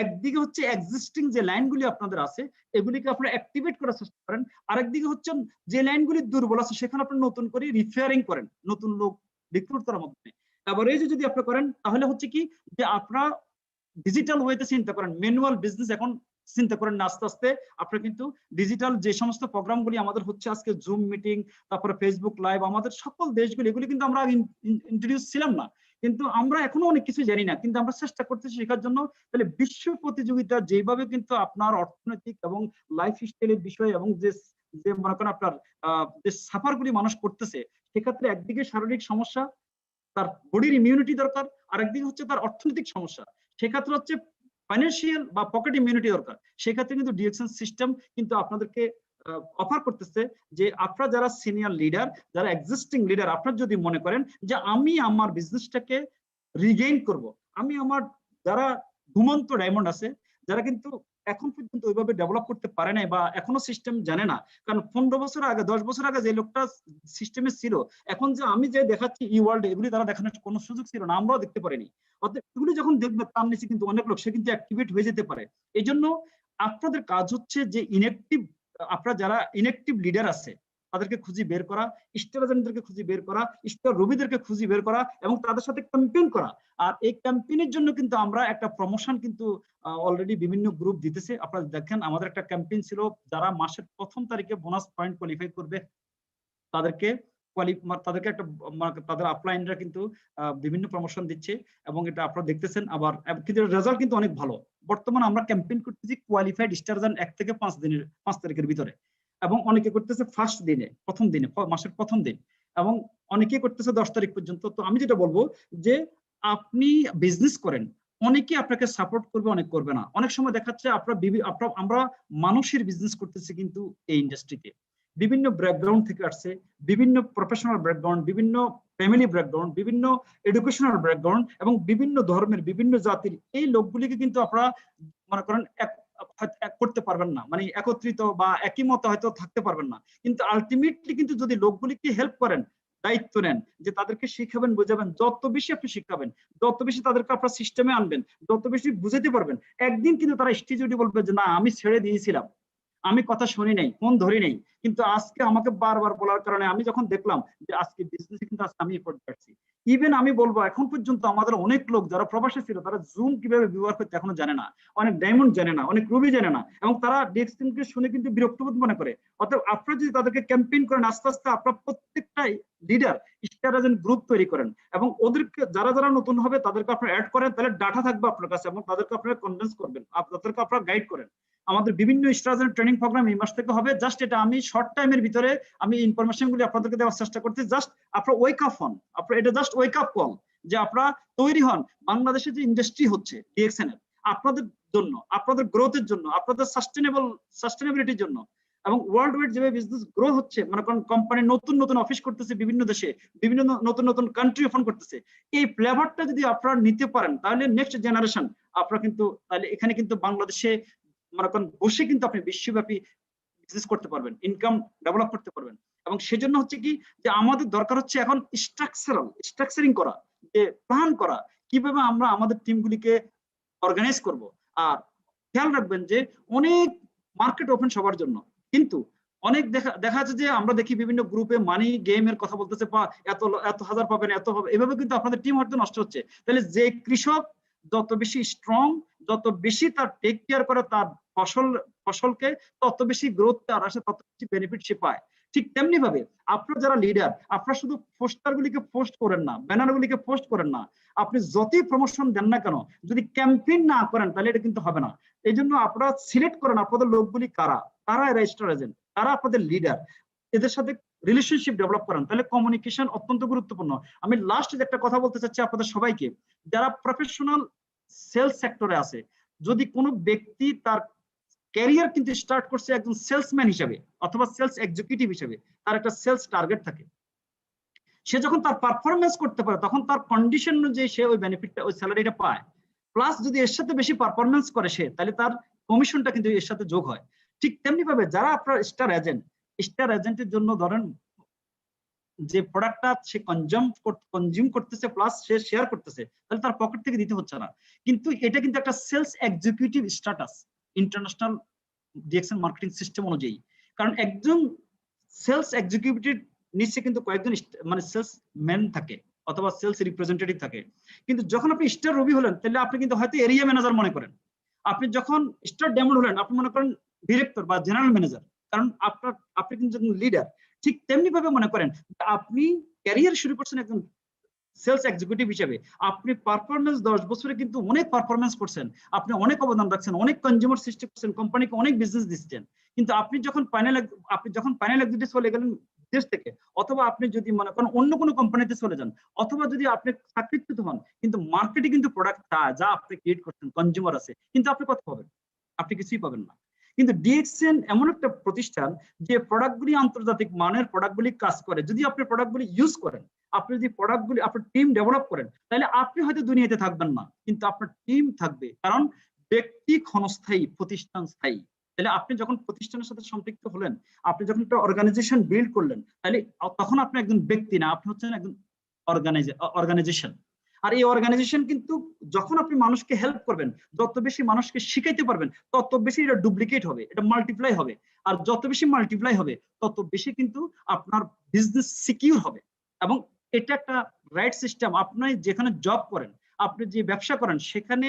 [SPEAKER 1] একদিকে হচ্ছে এক্সিস্টিং যে লাইনগুলি আপনাদের আছে এগুলিকে আপনারা অ্যাক্টিভেট করার চেষ্টা করেন, আরেকদিকে হচ্ছে যে লাইনগুলি দুর্বল আছে সেখানে আপনি নতুন করে রিফেয়ারিং করেন নতুন লোক রিক্রুট করার মাধ্যমে। আবার এই যে যদি আপনি করেন তাহলে হচ্ছে কি যে আপনারা ডিজিটাল ওয়েতে চিন্তা করেন, ম্যানুয়াল বিজনেস এখন চিন্তা করেন না, আস্তে আস্তে আপনারা কিন্তু ডিজিটাল যে সমস্ত প্রোগ্রামগুলি আমাদের হচ্ছে আজকে জুম মিটিং, তারপরে ফেসবুক লাইভ, আমাদের সকল দেশগুলি এগুলি কিন্তু আমরা ইন্ট্রোডিউস ছিলাম না, কিন্তু আমরা এখনো অনেক কিছু জানি না, কিন্তু আমরা চেষ্টা করতেছি শেখার জন্য। তাহলে বিশ্ব প্রতিযোগিতা যেভাবে কিন্তু আপনার অর্থনৈতিক এবং লাইফ স্টাইলের বিষয় এবং যে যে মনে করেন আপনার যে সাফার গুলি মানুষ করতেছে, সেক্ষেত্রে একদিকে শারীরিক সমস্যা, তার বডির ইমিউনিটি দরকার, আরেকদিকে হচ্ছে তার অর্থনৈতিক সমস্যা, সেক্ষেত্রে হচ্ছে ফাইন্যান্সিয়াল বা পকেট ইমিউনিটি দরকার। সেক্ষেত্রে কিন্তু ডিএক্সএন সিস্টেম কিন্তু আপনাদেরকে অফার করতেছে যে আপনারা যারা সিনিয়র লিডার, যারা এক্সিস্টিং লিডার, আপনারা যদি মনে করেন যে আমি আমার বিজনেসটাকে রিগেইন করব, আমি আমার যারা ঘুমন্ত ডায়মন্ড আছে যারা কিন্তু এখন পর্যন্ত ওইভাবে ডেভেলপ করতে পারে নাই বা এখনো সিস্টেম জানে না, কারণ 15 বছর আগে 10 বছর আগে যে লোকটা সিস্টেমে ছিল এখন যে আমি যে দেখাচ্ছি ই ওয়ার্ল্ড এগুলি তারা দেখানোর কোনো সুযোগ ছিল না, আমরাও দেখতে পারিনি। অর্থাৎ এগুলি যখন দেখবে তার নিচে কিন্তু অনেক লোক সে কিন্তু অ্যাক্টিভেট হয়ে যেতে পারে। এই জন্য আপনাদের কাজ হচ্ছে যে ইনঅ্যাক্টিভ, আপনারা যারা ইনঅ্যাক্টিভ লিডার আছে তাদেরকে খুঁজে বের করা, স্টার এজেন্টদেরকে খুঁজে বের করা, স্টার রবিদেরকে খুঁজে বের করা এবং তাদের সাথে ক্যাম্পেইন করা। আর এই ক্যাম্পেইনের জন্য কিন্তু আমরা একটা প্রমোশন কিন্তু অলরেডি বিভিন্ন গ্রুপ দিতেছে। আপনারা দেখেন আমাদের একটা ক্যাম্পেইন ছিল, যারা মাসের 1ম তারিখে বোনাস পয়েন্ট কোয়ালিফাই করবে তাদেরকে একটা তাদের আপলাইনরা কিন্তু বিভিন্ন প্রমোশন দিচ্ছে এবং এটা আপনারা দেখতেছেন। আবার কিন্তু রেজাল্ট কিন্তু অনেক ভালো। বর্তমানে আমরা ক্যাম্পেইন করতেছি কোয়ালিফাইড স্টার এজেন্ট 1 থেকে 5 তারিখের ভিতরে, এবং অনেকে করতেছে ফার্স্ট দিনে, প্রথম দিনে, মাসের প্রথম দিন, এবং অনেকেই করতেছে 10 তারিখ পর্যন্ত। তো আমি যেটা বলবো যে আপনি বিজনেস করেন, অনেকে আপনাকে সাপোর্ট করবে, অনেক করবে না। অনেক সময় দেখাচ্ছে আমরা মানুষের বিজনেস করতেছি কিন্তু এই ইন্ডাস্ট্রিতে বিভিন্ন ব্যাকগ্রাউন্ড থেকে আসছে, বিভিন্ন প্রফেশনাল ব্যাকগ্রাউন্ড, বিভিন্ন ফ্যামিলি ব্যাকগ্রাউন্ড, বিভিন্ন এডুকেশনাল ব্যাকগ্রাউন্ড এবং বিভিন্ন ধর্মের, বিভিন্ন জাতির এই লোকগুলিকে কিন্তু আপনারা মনে করেন এক করতে পারবেন না, মানে একত্রিত বা একই মতে হয়তো থাকতে পারবেন না, কিন্তু আলটিমেটলি কিন্তু যদি লোকগুলিকে হেল্প করেন, দায়িত্ব নেন যে তাদেরকে শিখাবেন, বোঝাবেন, যত বেশি আপনি শিখাবেন, যত বেশি তাদেরকে আপনার সিস্টেমে আনবেন, যত বেশি বুঝাতে পারবেন, একদিন কিন্তু তারা স্টেজে উঠে বলবে যে না আমি ছেড়ে দিয়েছিলাম, আমি কথা শুনি নাই, ফোন ধরি নাই, কিন্তু আজকে আমাকে বারবার বলার কারণে আমি যখন দেখলাম যে আজকে বিজনেসে কিন্তু আজকে আমি এফোর্ট করছি। ইভেন আমি বলবো এখন পর্যন্ত আমাদের অনেক লোক যারা প্রবাসে ছিল তারা জুম কিভাবে ব্যবহার করতে এখনো জানে না, অনেক ডায়মন্ড জানে না, অনেক রুবি জানে না, এবং তারা ডিএক্সএনকে শুনে কিন্তু বিরক্তবোধ মনে করে। অতএব আপনারা যদি তাদেরকে ক্যাম্পেইন করেন, আস্তে আস্তে আপনার প্রত্যেকটাই লিডার স্টার এজেন্ট গ্রুপ তৈরি করেন এবং ওদেরকে যারা যারা নতুন হবে তাদেরকে আপনারা অ্যাড করেন, তাহলে ডাটা থাকবে আপনার কাছে এবং তাদেরকে আপনারা কনভিন্স করবেন, তাদেরকে আপনারা গাইড করেন। আমাদের বিভিন্ন স্ট্রাজের ট্রেনিং প্রোগ্রাম এই মাস থেকে হবে। জাস্ট এটা আমি শর্ট টাইমের ভিতরে আমি ইনফরমেশন গুলি আপনাদেরকে দেওয়ার চেষ্টা করছি। জাস্ট আপনারা ওয়েক আপ হন, আপনারা এটা জাস্ট ওয়েক আপ কল যে আপনারা তৈরি হন বাংলাদেশে যে ইন্ডাস্ট্রি হচ্ছে ডিএক্সএন এর আপনাদের জন্য, আপনাদের গ্রোথের জন্য, আপনাদের সাস্টেনেবিলিটির জন্য এবং ওয়ার্ল্ড ওয়াইড যেভাবে বিজনেস গ্রো হচ্ছে, মানে কোম্পানি নতুন নতুন অফিস করতেছে বিভিন্ন দেশে, বিভিন্ন নতুন নতুন কান্ট্রি ওপেন করতেছে, এই ফ্লেভারটা যদি আপনারা নিতে পারেন তাহলে নেক্সট জেনারেশন আপনারা কিন্তু তাহলে এখানে কিন্তু বাংলাদেশে মনে করেন বসে কিন্তু আপনি বিশ্বব্যাপী বিজনেস করতে পারবেন, ইনকাম ডেভেলপ করতে পারবেন। এবং সেজন্য হচ্ছে কি যে আমাদের দরকার হচ্ছে এখন স্ট্রাকচারিং করা, যে প্ল্যান করা কিভাবে আমরা আমাদের টিমগুলিকে অর্গানাইজ করব। আর খেয়াল রাখবেন যে অনেক মার্কেট ওপেন সবার জন্য, কিন্তু অনেক দেখা যাচ্ছে যে আমরা দেখি বিভিন্ন গ্রুপে মানি গেমের কথা বলতেছে, এত এত হাজার পাবেন, এত হবে, এভাবে কিন্তু আপনাদের টিম হয়তো নষ্ট হচ্ছে। তাহলে যে কৃষক যত বেশি স্ট্রং, যত বেশি তার টেক কেয়ার করে তার ফসলকে, তত বেশি গ্রোথ তার আসে, তত বেশি বেনিফিট সে পায়। ঠিক তেমনি ভাবে আপনারা যারা লিডার, আপনারা শুধু পোস্টার গুলিকে পোস্ট করেন না, ব্যানার গুলিকে পোস্ট করেন না, আপনি যতই প্রমোশন দেন না কেন, যদি ক্যাম্পেইন না করেন তাহলে এটা কিন্তু হবে না। এই জন্য আপনারা সিলেক্ট করেন আপনাদের লোকগুলি কারা, তারা রেজিস্টার এজেন্ট, তারা আপনাদের লিডার, এদের সাথে রিলেশনশিপ ডেভেলপ করেন, তাহলে কমিউনিকেশন অত্যন্ত গুরুত্বপূর্ণ। আমি লাস্ট একটা কথা বলতে চাচ্ছি আপনাদের সবাইকে, যারা প্রফেশনাল সেলস সেক্টরে আছে, যদি কোনো ব্যক্তি তার ক্যারিয়ার কিন্তু স্টার্ট করছে একজন সেলসম্যান হিসেবে অথবা সেলস এক্সিকিউটিভ হিসেবে, তার একটা সেলস টার্গেট থাকে, সে যখন তার পারফরমেন্স করতে পারে তখন তার কন্ডিশন অনুযায়ী সে ওই বেনিফিটটা, ওই স্যালারিটা পায়। প্লাস যদি এর সাথে বেশি পারফরমেন্স করে সে, তাহলে তার কমিশনটা কিন্তু এর সাথে যোগ হয়। ঠিক তেমনি ভাবে যারা আপনার স্টার এজেন্টের জন্য ধরেন যে প্রোডাক্টটা সে কনজিউম করতেছে প্লাস সে শেয়ার করতেছে, তাহলে তার পকেট থেকে দিতে হচ্ছে না, কিন্তু এটা কিন্তু একটা sales executive status international DXN marketing system অনুযায়ী। কারণ একজন সেলস এক্সিকিউটিভ নিচে কিন্তু কয়েকজন মানে সেলস ম্যান থাকে অথবা সেলস রিপ্রেজেন্টেটিভ থাকে, কিন্তু যখন আপনি স্টার রবি হলেন তাহলে আপনি কিন্তু হয়তো এরিয়া ম্যানেজার মনে করেন, আপনি যখন স্টার ডায়মন্ড হলেন আপনি মনে করেন ডিরেক্টর বা জেনারেল ম্যানেজার, কারণ আপনি কিন্তু লিডার। ঠিক তেমনি ভাবে মনে করেন আপনি ক্যারিয়ার শুরু করছেন একজন সেলস এক্সিকিউটিভ হিসেবে, আপনি পারফরমেন্স 10 বছরে কিন্তু অনেক পারফরমেন্স করছেন, আপনি অনেক অবদান রাখছেন, অনেক কনজিউমার সৃষ্টি করছেন, কোম্পানিকে অনেক বিজনেস দিচ্ছেন, কিন্তু আপনি যখন ফাইনাল এক্সিটে চলে গেলেন দেশ থেকে, অথবা আপনি যদি মনে করেন অন্য কোনো কোম্পানিতে চলে যান, অথবা যদি আপনি চাকরিচ্যুত হন, কিন্তু মার্কেটে কিন্তু প্রোডাক্ট যা আপনি ক্রিয়েট করছেন কনজিউমার আছে, কিন্তু আপনি কত পাবেন? আপনি কিছুই পাবেন না। কিন্তু ডিএক্সএন এমন একটা প্রতিষ্ঠান যে প্রোডাক্টগুলি আন্তর্জাতিক মানের প্রোডাক্টগুলি কাজ করে, যদি আপনি প্রোডাক্টগুলি ইউজ করেন, আপনি যদি প্রোডাক্টগুলি আপনার টিম ডেভেলপ করেন, তাহলে আপনি হয়তো দুনিয়াতে থাকবেন না, কিন্তু আপনার টিম থাকবে। কারণ ব্যক্তি ক্ষণস্থায়ী, প্রতিষ্ঠান স্থায়ী। তাহলে আপনি যখন প্রতিষ্ঠানের সাথে সম্পৃক্ত হলেন, আপনি যখন একটা অর্গানাইজেশন বিল্ড করলেন, তাহলে তখন আপনি একজন ব্যক্তি না, আপনি হচ্ছেন একজন অর্গানাইজেশন। আর এই অর্গানাইজেশন কিন্তু যখন আপনি মানুষকে হেল্প করবেন, যত বেশি মানুষকে শিখাইতে পারবেন, তত বেশি এটা ডুপ্লিকেট হবে, এটা মাল্টিপ্লাই হবে। আর যত বেশি মাল্টিপ্লাই হবে তত বেশি কিন্তু আপনার বিজনেস সিকিউর হবে। এবং এটা একটা রাইট সিস্টেম। আপনি যেখানে জব করেন, আপনি যে ব্যবসা করেন, সেখানে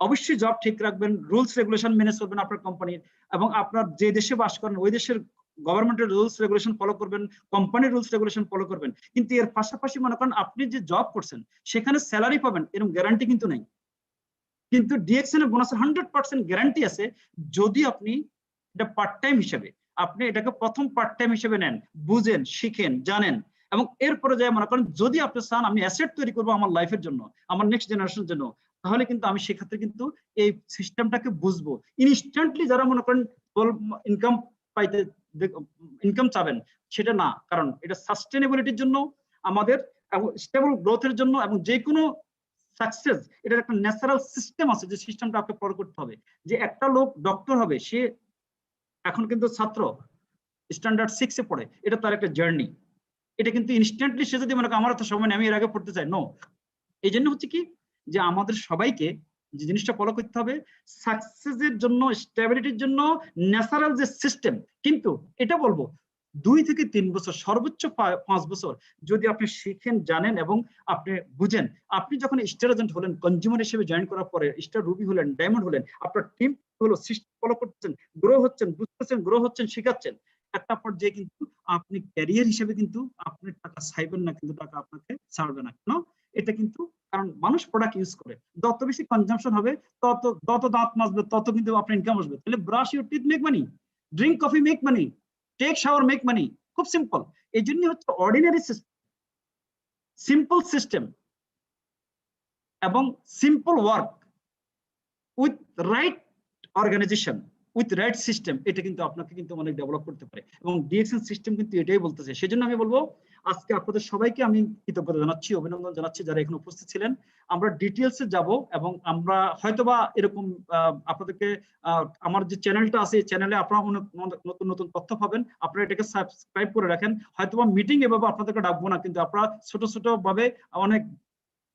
[SPEAKER 1] অবশ্যই জব ঠিক রাখবেন, রুলস রেগুলেশন মেনে চলবেন আপনার কোম্পানির, এবং আপনার যে দেশে বাস করেন ওই দেশের গভর্নমেন্টের রুলস রেগুলেশন ফলো করবেন, কোম্পানির রুলস রেগুলেশন ফলো করবেন। কিন্তু এর পাশাপাশি মনে করেন আপনি যে জব করছেন সেখানে স্যালারি পাবেন এরকম গ্যারান্টি কিন্তু নেই। কিন্তু ডিএক্সএন এর বোনাসের 100% গ্যারান্টি আছে, যদি আপনি এটা পার্ট টাইম হিসেবে, আপনি এটাকে প্রথম পার্ট টাইম হিসেবে নেন, বুঝেন, শিখেন, জানেন এবং এরপরে যাই মনে করেন যদি আপনি চান আমি অ্যাসেট তৈরি করবো আমার লাইফের জন্য, আমার নেক্সট জেনারেশনের জন্য, তাহলে কিন্তু আমি সেক্ষেত্রে কিন্তু এই সিস্টেমটাকে বুঝবো। ইনস্ট্যান্টলি যারা মনে করেন ইনকাম পাইতে ইনকাম চাবেন, সেটা না, কারণ এটা সাস্টেনেবিলিটির জন্য আমাদের এবং স্টেবল গ্রোথের জন্য এবং যে কোনো সাকসেস এটার একটা ন্যাচারাল সিস্টেম আছে, যে সিস্টেমটা আপনাকে ফলো করতে হবে। যে একটা লোক ডক্টর হবে, সে এখন কিন্তু ছাত্র স্ট্যান্ডার্ড 6-এ পড়ে, এটা তার একটা জার্নি। এটা কিন্তু ইনস্ট্যান্টলি সে যদি মনে করে আমার তো সময় নেই আমি এর আগে পড়তে চাই, নো। এই জন্য হচ্ছে কি যে আমাদের সবাইকে যে জিনিসটা ফলো করতে হবে সাকসেসের জন্য, স্টেবিলিটির জন্য ন্যাচারাল যে সিস্টেম। কিন্তু এটা বলবো 2 থেকে 3 বছর, সর্বোচ্চ 5 বছর যদি আপনি শিখেন, জানেন এবং আপনি বুঝেন। আপনি যখন স্টার এজেন্ট হলেন, কনজিউমার হিসেবে জয়েন করার পরে স্টার রুবি হলেন, ডায়মন্ড হলেন, আপনার টিম হলো, সিস্টেম ফলো করতেছেন, গ্রো হচ্ছেন, বুঝতেছেন, গ্রো হচ্ছেন, শিখাচ্ছেন, একটা পর্যায়ে কিন্তু আপনি ক্যারিয়ার হিসেবে কিন্তু আপনি টাকা চাইবেন না, কিন্তু টাকা আপনাকে ছাড়বে না। কেন? এটা কিন্তু কারণ মানুষ প্রোডাক্ট ইউজ করে, যত বেশি কনজাম্পশন হবে তত তত দাঁত মাজবে, তত কিন্তু আপনার ইনকাম আসবে। তাহলে brush your teeth make money, drink coffee make money, take shower make money. খুব সিম্পল। এই জন্য হচ্ছে অর্ডিনারি সিস্টেম, সিম্পল সিস্টেম এবং simple work with right organisation, with right system, এটা কিন্তু আপনাকে কিন্তু অনেক ডেভেলপ করতে পারে। এবং ডিএক্সএন সিস্টেম কিন্তু এটাই বলতেছে। সেজন্য আমি বলবো আজকে আপনাদের সবাইকে আমি কৃতজ্ঞতা জানাচ্ছি, অভিনন্দন জানাচ্ছি যারা এখানে উপস্থিত ছিলেন। আমরা ডিটেলসে যাব এবং আমরা হয়তোবা এরকম আপনাদেরকে আমার যে চ্যানেলটা আছে, এই চ্যানেলে আপনারা নতুন নতুন তথ্য পাবেন। আপনারা এটাকে সাবস্ক্রাইব করে রাখেন। হয়তোবা মিটিং এভাবে আপনাদেরকে ডাকবো না, কিন্তু আপনারা ছোট ছোট ভাবে অনেক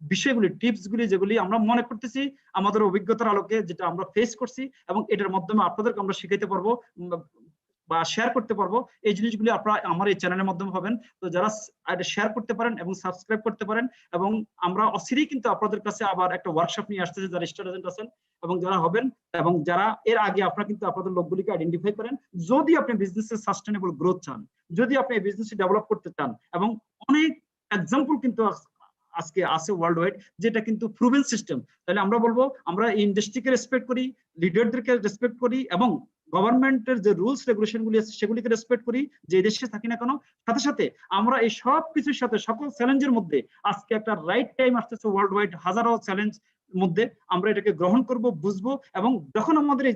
[SPEAKER 1] বিষয়গুলি, টিপস গুলি যেগুলি আমরা মনে করতেছি আমাদের অভিজ্ঞতার আলোকে, যেটা আমরা ফেস করছি এবং এটার মাধ্যমে আপনাদেরকে আমরা শিখাইতে পারবো বা শেয়ার করতে পারবো, এই জিনিসগুলি আপনারা আমার এই চ্যানেলের মাধ্যমে পাবেন। তো যারা শেয়ার করতে পারেন এবং সাবস্ক্রাইব করতে পারেন, এবং আমরা অচিরেই কিন্তু আপনাদের কাছে আবার একটা ওয়ার্কশপ নিয়ে আসতেছি যারা স্টার এজেন্ট আছেন এবং যারা হবেন, এবং যারা এর আগে আপনারা কিন্তু আপনাদের লোকগুলিকে আইডেন্টিফাই করেন। যদি আপনি বিজনেসের সাস্টেনেবল গ্রোথ চান, যদি আপনি এই বিজনেস ডেভেলপ করতে চান, এবং অনেক এক্সাম্পল কিন্তু আজকে আছে ওয়ার্ল্ড ওয়াইড, যেটা কিন্তু প্রুভেন সিস্টেম, তাহলে আমরা বলবো আমরা ইন্ডাস্ট্রিকে রেসপেক্ট করি, লিডারদেরকে রেসপেক্ট করি, এবং গভর্নমেন্টের যে রুলস রেগুলেশন গুলি আছে সেগুলিকে রেসপেক্ট করি, যে দেশে থাকি না কেন। সাথে সাথে আমরা এই সব কিছুর সাথে সকল চ্যালেঞ্জের মধ্যে আজকে একটা রাইট টাইম আসতেছে, ওয়ার্ল্ড ওয়াইড হাজারো চ্যালেঞ্জ মধ্যে আমরা এটাকে গ্রহণ করব, বুঝবো, এবং যখন আমাদের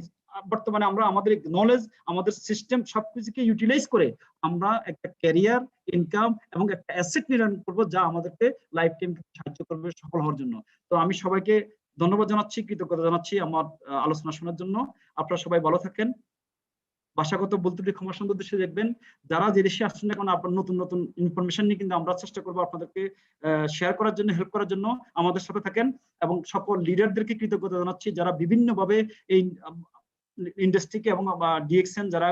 [SPEAKER 1] বর্তমানে আমরা আমাদের নলেজ, আমাদের সিস্টেম সবকিছুকে ইউটিলাইজ করে আমরা একটা ক্যারিয়ার, ইনকাম এবং একটা অ্যাসেট নির্মাণ করবো, যা আমাদেরকে লাইফ টাইম সাহায্য করবে সফল হওয়ার জন্য। তো আমি সবাইকে ধন্যবাদ জানাচ্ছি, কৃতজ্ঞতা জানাচ্ছি আমার আলোচনা শোনার জন্য। আপনারা সবাই ভালো থাকেন। ভাষাগত বলতে ক্ষমা সুন্দর দেশে দেখবেন। যারা যে দেশে আসছেন না কেন, আপনার নতুন নতুন ইনফরমেশন নিয়ে কিন্তু আমরা চেষ্টা করবো আপনাদেরকে শেয়ার করার জন্য, হেল্প করার জন্য। আমাদের সাথে থাকেন, এবং সকল লিডারদেরকে কৃতজ্ঞতা জানাচ্ছি যারা বিভিন্নভাবে এই ইন্ডাস্ট্রিকে এবং ডিএক্সএন যারা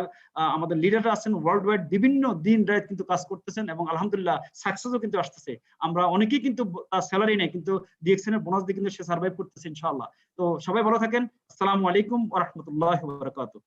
[SPEAKER 1] আমাদের লিডাররা আছেন ওয়ার্ল্ড ওয়াইড, বিভিন্ন দিন রাত কিন্তু কাজ করতেছেন এবং আলহামদুলিল্লাহ সাকসেসও কিন্তু আসতেছে। আমরা অনেকেই কিন্তু স্যালারি নেই, কিন্তু ডিএক্সএন এর বোনাস দিয়ে কিন্তু সে সার্ভাইভ করতেছে ইনশাআল্লাহ। তো সবাই ভালো থাকেন। আসসালামু আলাইকুম ওয়া রাহমাতুল্লাহি ওয়া বারাকাতুহু।